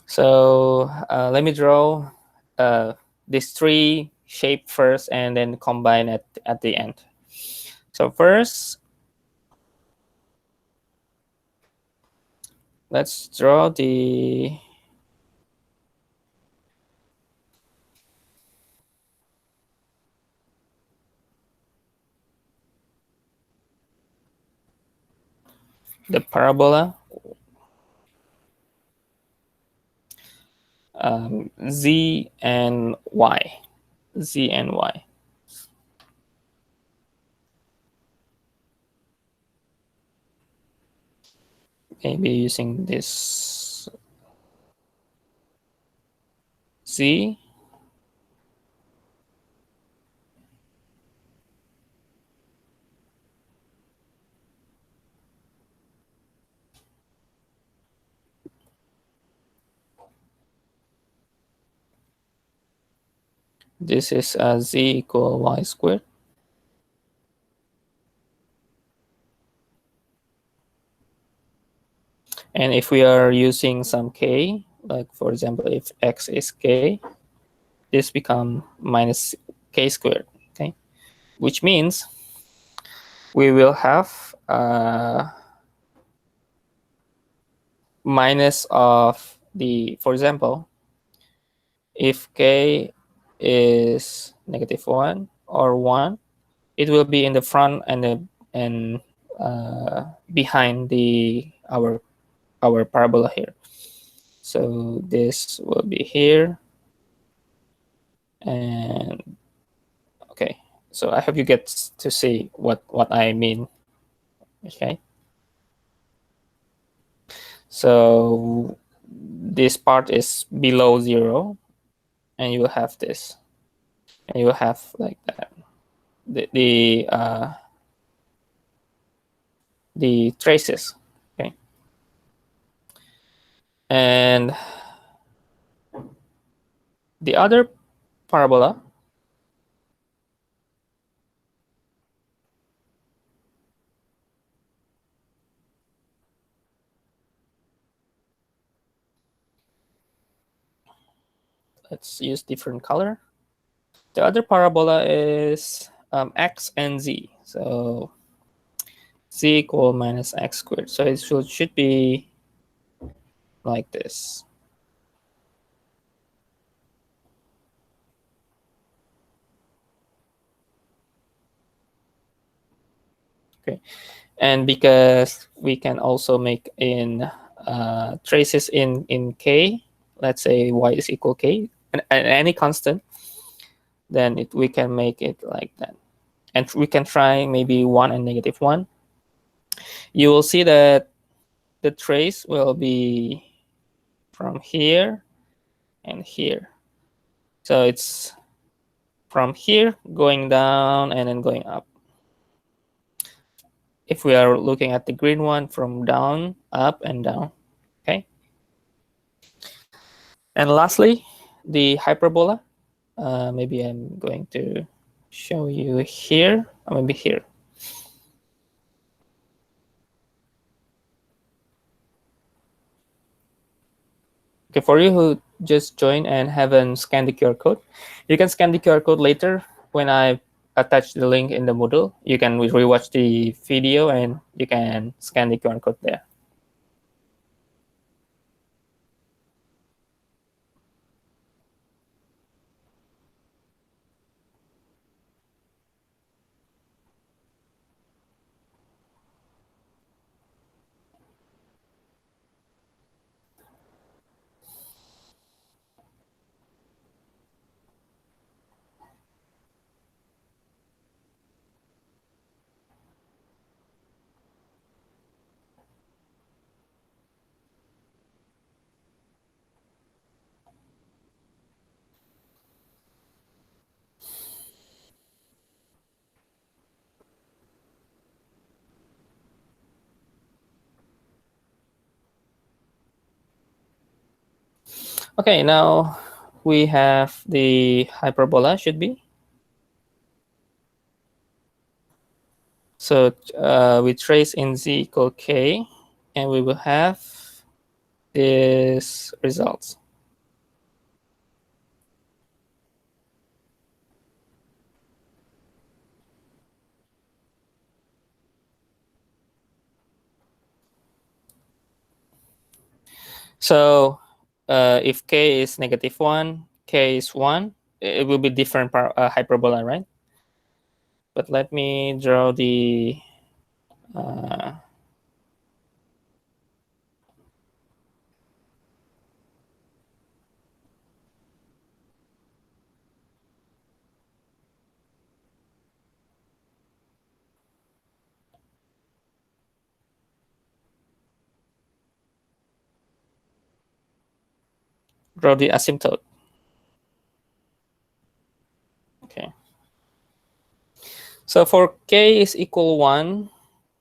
Speaker 1: So let me draw these three shape first, and then combine at the end. So first, let's draw the parabola z and y. Z and y. Maybe using this z. This is z equal y squared. And if we are using some k, like for example, if x is k, this become minus k squared. Okay, which means we will have minus of the, for example, if k is -1 or 1, it will be in the front and behind our parabola here. So this will be here, and okay. So I hope you get to see what I mean. Okay. So this part is below 0, and you will have this, and you will have like that. The traces. Okay. And the other parabola, let's use different color. The other parabola is x and z. So z equal minus x squared. So it should be like this. Okay, and because we can also make in traces in k, let's say y is equal k, and any constant, then we can make it like that. And we can try maybe 1 and -1. You will see that the trace will be from here and here. So it's from here going down and then going up. If we are looking at the green one, from down, up, and down. Okay. And lastly, the hyperbola. Maybe I'm going to show you here, or maybe here. Okay, for you who just joined and haven't scanned the QR code, you can scan the QR code later when I attach the link in the Moodle. You can rewatch the video and you can scan the QR code there. Okay, now we have the hyperbola, should be. So we trace in z equal k, and we will have this results. So if k is -1, k is 1, it will be different hyperbola, right? But let me draw the uh, asymptote. Okay. So for k is equal 1,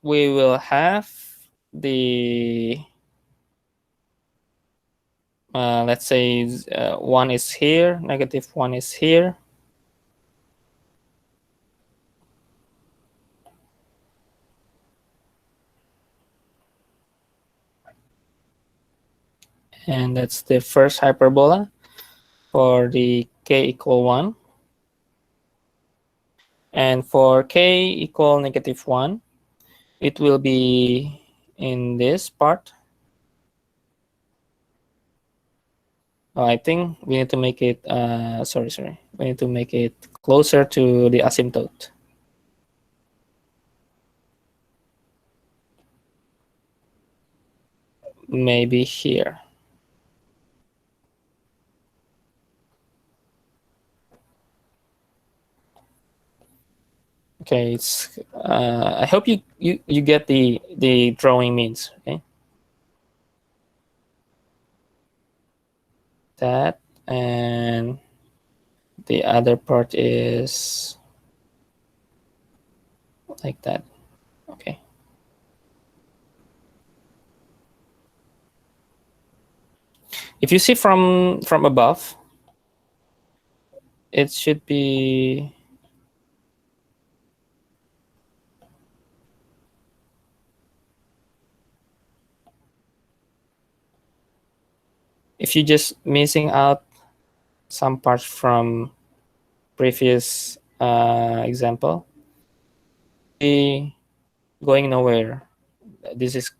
Speaker 1: we will have the let's say 1 is here, -1 is here. And that's the first hyperbola for the k equal 1. And for k equal -1, it will be in this part. Oh, I think we need to make it, sorry. We need to make it closer to the asymptote. Maybe here. Okay, it's. I hope you get the drawing means. Okay, that, and the other part is like that. Okay. If you see from above, it should be if you just missing out some parts from previous example, going nowhere. This is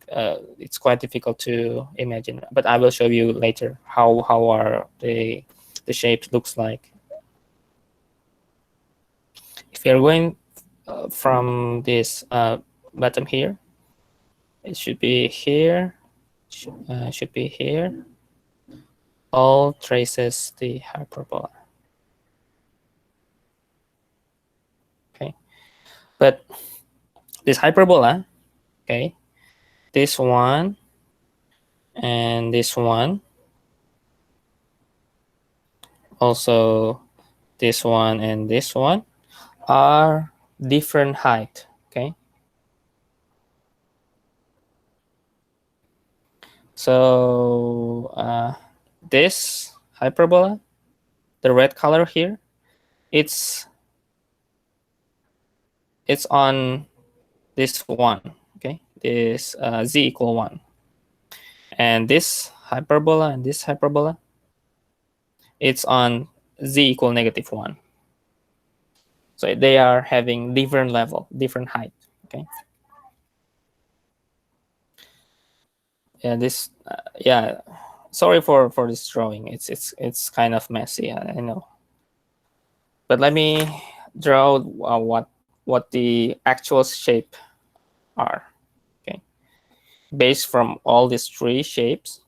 Speaker 1: it's quite difficult to imagine, but I will show you later how are the shape looks like. If you're going from this bottom here, it should be here, should be here. All traces the hyperbola. Okay, but this hyperbola, okay, this one and this one, also this one and this one are different height. Okay, so this hyperbola, the red color here, it's on this one. Okay, this z equal 1, and this hyperbola and this hyperbola, it's on z equal -1. So they are having different level, different height. Okay. Yeah, this yeah. Sorry for this drawing. It's kind of messy. I know. But let me draw what the actual shape are. Okay. Based from all these three shapes.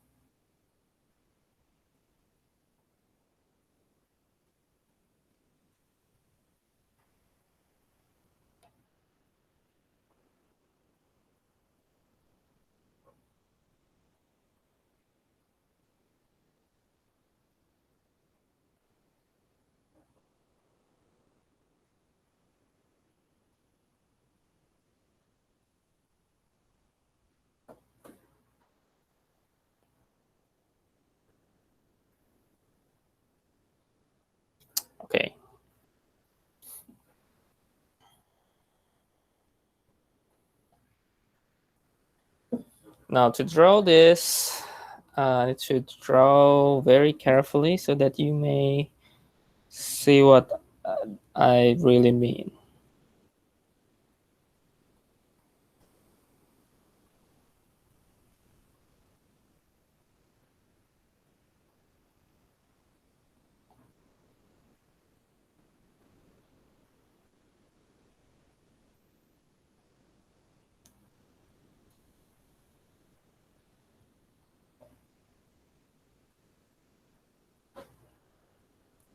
Speaker 1: Okay. Now to draw this, I need to draw very carefully so that you may see what I really mean.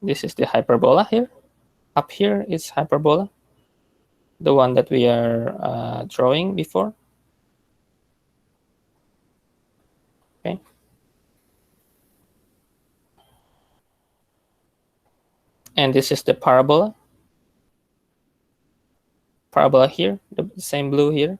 Speaker 1: This is the hyperbola here. Up here is hyperbola, the one that we are drawing before. Okay. And this is the parabola. Parabola here, the same blue here.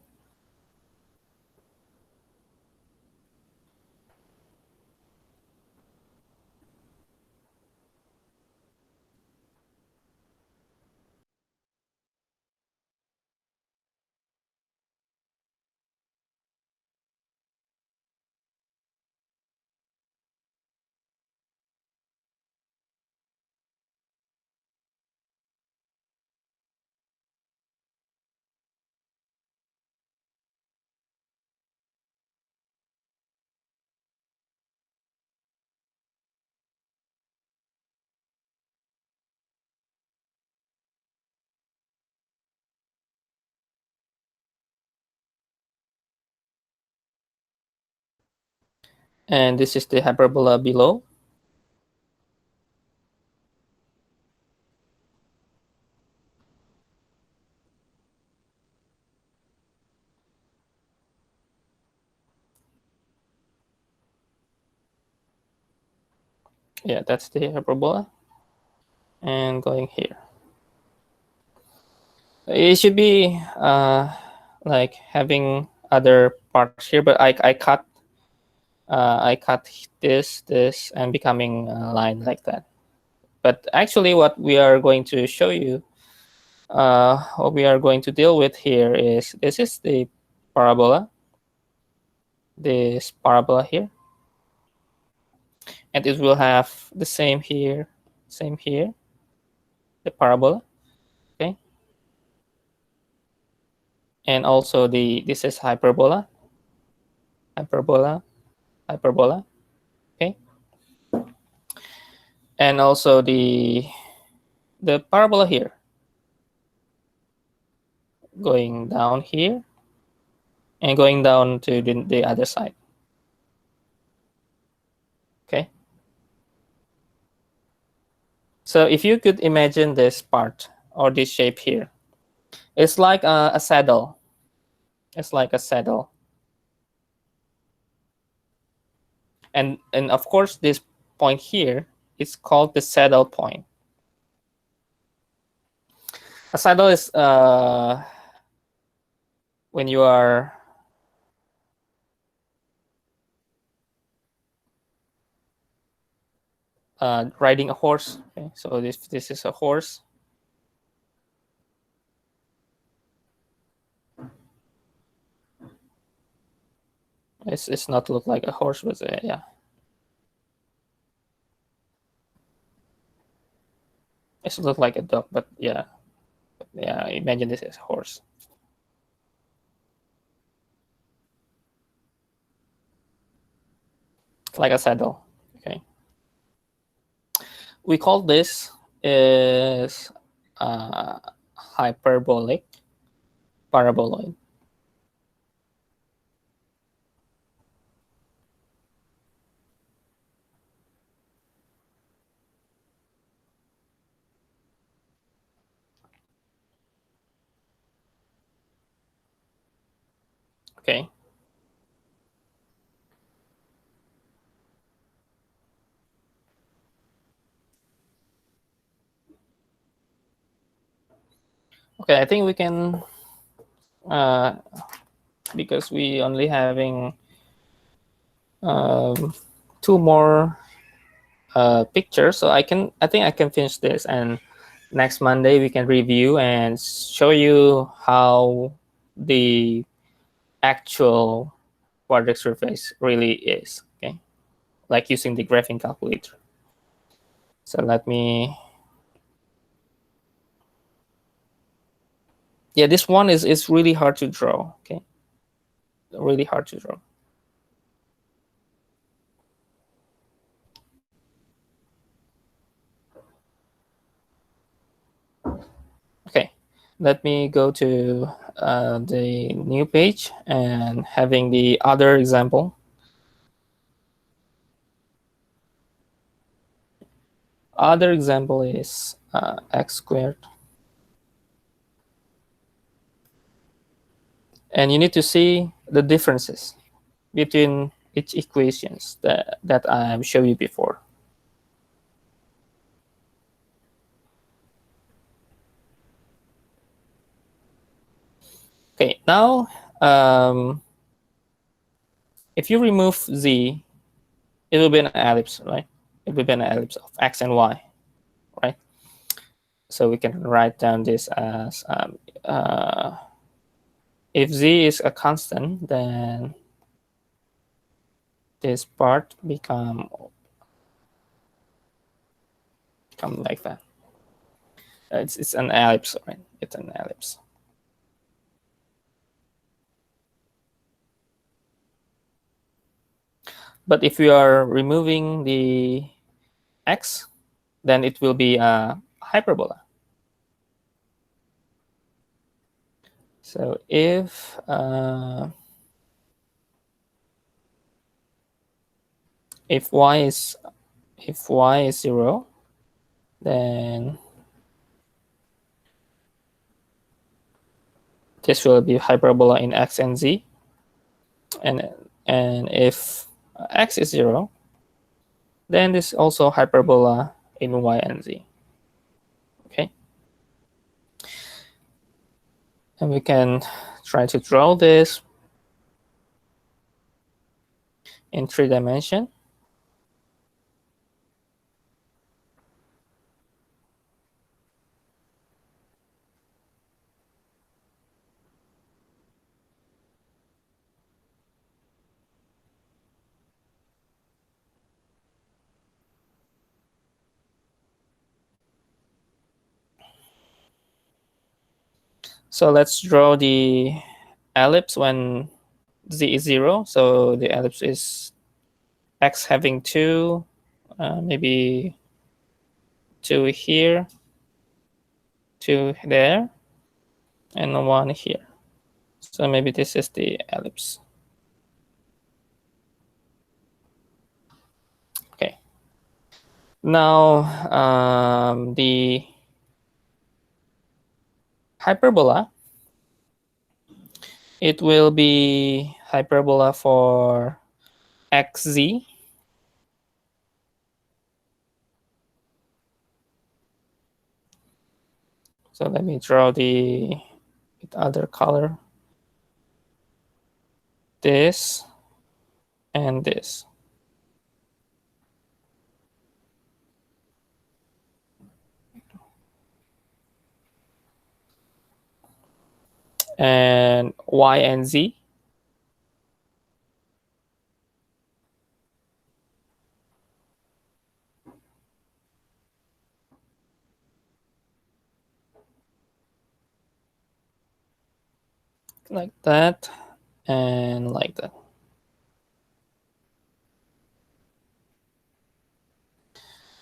Speaker 1: And this is the hyperbola below. Yeah, that's the hyperbola. And going here. It should be like having other parts here, but I cut I cut this, and becoming a line like that. But actually, what we are going to show you, what we are going to deal with here is, this is the parabola, this parabola here, and it will have the same here, the parabola, okay, and also this is hyperbola, hyperbola, okay, and also the parabola here, going down here and going down to the other side. Okay. So if you could imagine this part or this shape here, it's like a saddle. It's like a saddle. And of course, this point here is called the saddle point. A saddle is when you are riding a horse. Okay, so this is a horse. It's not look like a horse, but yeah, it look like a dog, but yeah, imagine this is a horse. Like a saddle. Okay, we call this is hyperbolic paraboloid. Okay. Okay, I think we can, because we only having two more pictures, so I think I can finish this, and next Monday we can review and show you how the actual quadratic surface really is. Okay, like using the graphing calculator. So let me. Yeah, this one is really hard to draw. Okay, really hard to draw. Okay, let me go to the new page and having the other example. Other example is x squared. And you need to see the differences between each equations that I showed you before. Okay, now if you remove z, it will be an ellipse, right? It will be an ellipse of x and y, right? So we can write down this as if z is a constant, then this part become like that. It's an ellipse, right? It's an ellipse. But if we are removing the x, then it will be a hyperbola. So if y is 0, then this will be hyperbola in x and z, and if x is 0, then this is also hyperbola in y and z. Okay, and we can try to draw this. in 3 dimension. So let's draw the ellipse when z is 0. So the ellipse is x having 2, maybe 2 here, 2 there, and 1 here. So maybe this is the ellipse. Okay. Now the hyperbola, it will be hyperbola for xz. So let me draw the other color. This and this. And y and z. Like that and like that.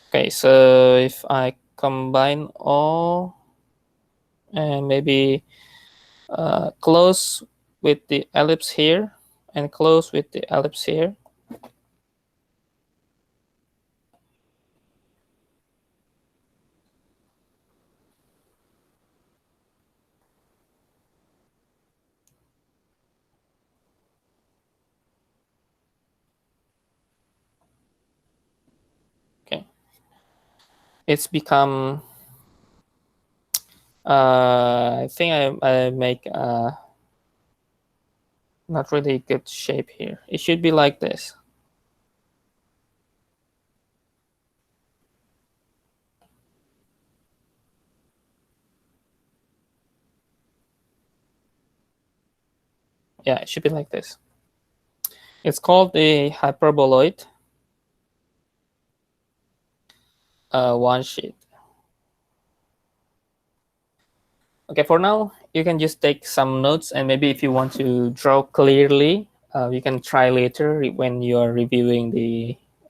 Speaker 1: Okay, so if I combine all and maybe close with the ellipse here and close with the ellipse here. Okay, it's become I think I make not really good shape here. It should be like this. Yeah, it should be like this. It's called the hyperboloid one sheet. Okay, for now, you can just take some notes, and maybe if you want to draw clearly, you can try later when you are reviewing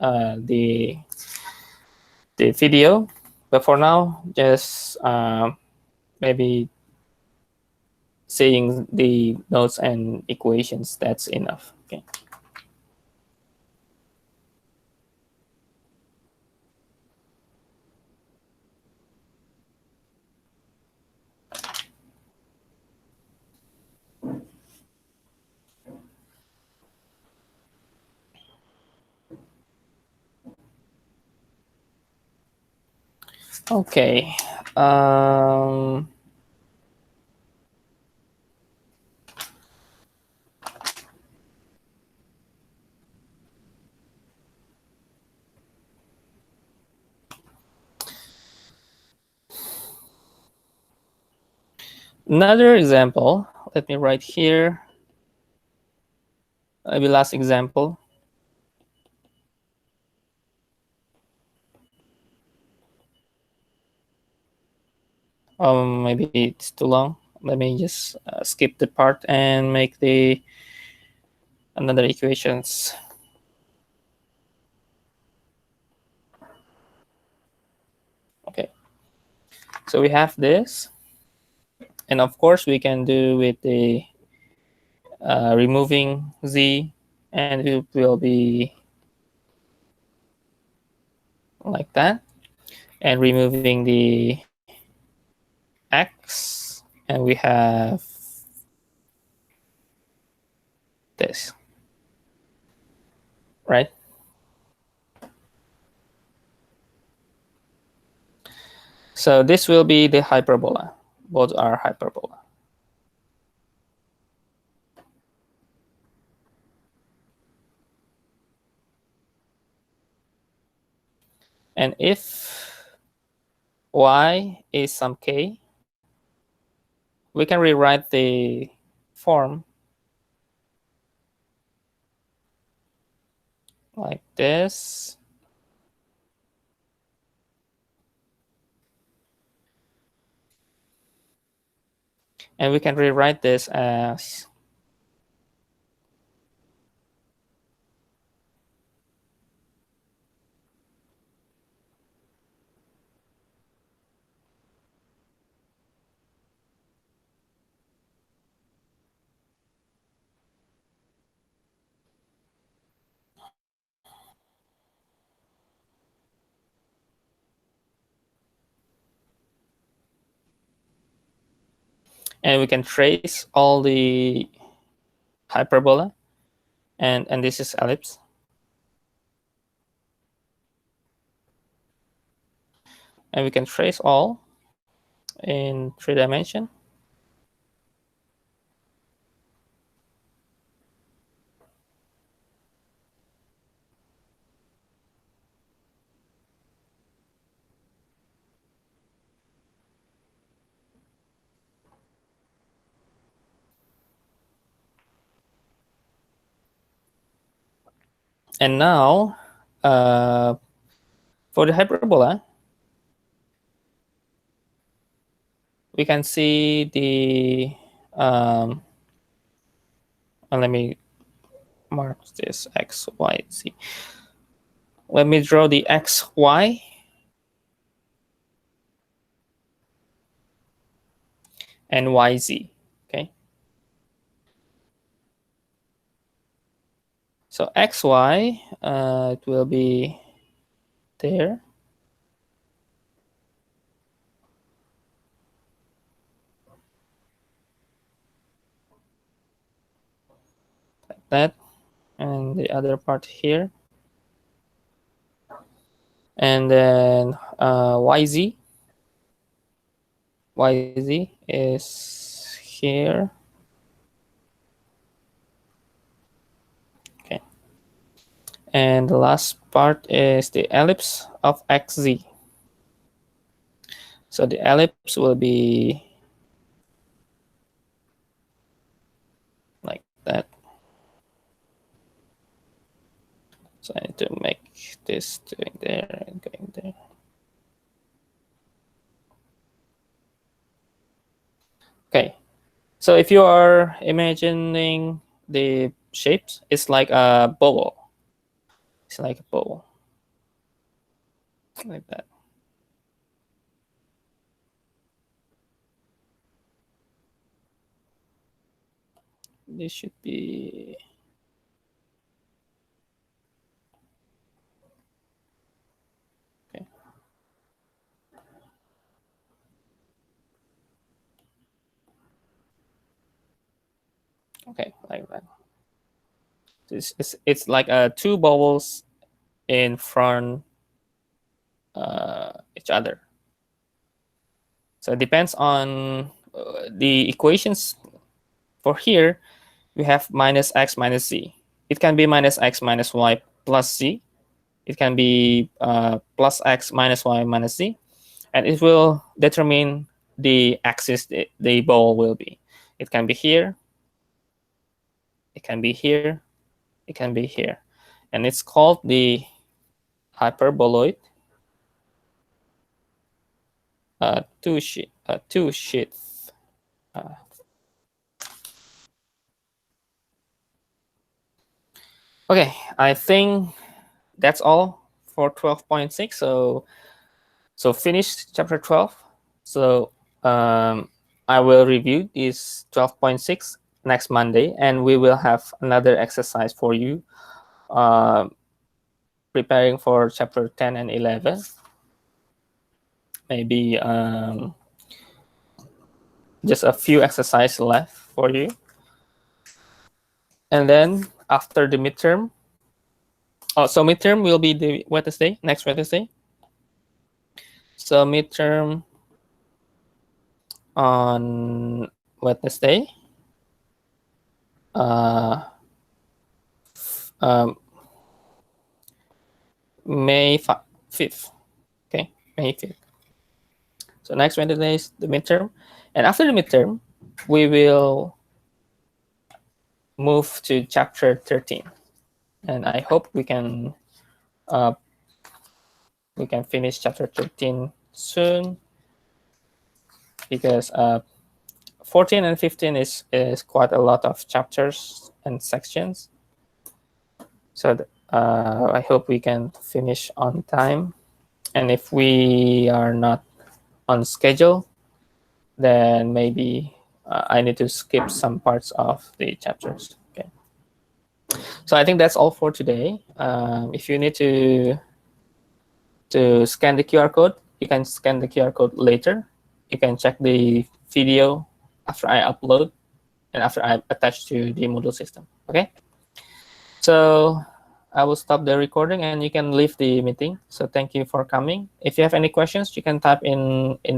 Speaker 1: uh, the the video. But for now, just maybe seeing the notes and equations, that's enough. Okay. Okay. Another example. Let me write here. Maybe last example. Maybe it's too long. Let me just skip the part and make the another equations. Okay. So we have this, and of course we can do with the removing z, and it will be like that, and removing the x, and we have this, right? So this will be the hyperbola. Both are hyperbola. And if y is some k, we can rewrite the form like this. And we can rewrite this as and we can trace all the hyperbola, and this is ellipse. And we can trace all in 3 dimension. And now, for the hyperbola, we can see the, let me mark this x, y, z. Let me draw the x, y. And y, z, okay? So x, y, it will be there. Like that. And the other part here. And then yz. Yz is here. Okay. And the last part is the ellipse of xz. So the ellipse will be like that. So I need to make this going there and going there. Okay. So if you are imagining the shapes, it's like a bowl. It's like a bowl. Like that. This should be okay. Okay, like that. It's like two bubbles in front each other. So it depends on the equations. For here, we have minus x minus z. It can be minus x minus y plus z. It can be plus x minus y minus z. And it will determine the axis the ball will be. It can be here. It can be here. It can be here. And it's called the hyperboloid two-sheet. Okay, I think that's all for 12.6. So finish chapter 12. So I will review this 12.6 next Monday, and we will have another exercise for you preparing for chapter 10 and 11. Maybe just a few exercises left for you. And then after the midterm, so midterm will be the Wednesday, next Wednesday. So midterm on Wednesday, May 5th. May 5th. So next Wednesday is the midterm. And after the midterm, we will move to chapter 13. And I hope we can finish chapter 13 soon, because 14 and 15 is quite a lot of chapters and sections. So I hope we can finish on time. And if we are not on schedule, then maybe I need to skip some parts of the chapters. Okay. So I think that's all for today. If you need to scan the QR code, you can scan the QR code later. You can check the video after I upload and after I attach to the Moodle system. Okay. So I will stop the recording and you can leave the meeting. So thank you for coming. If you have any questions, you can type in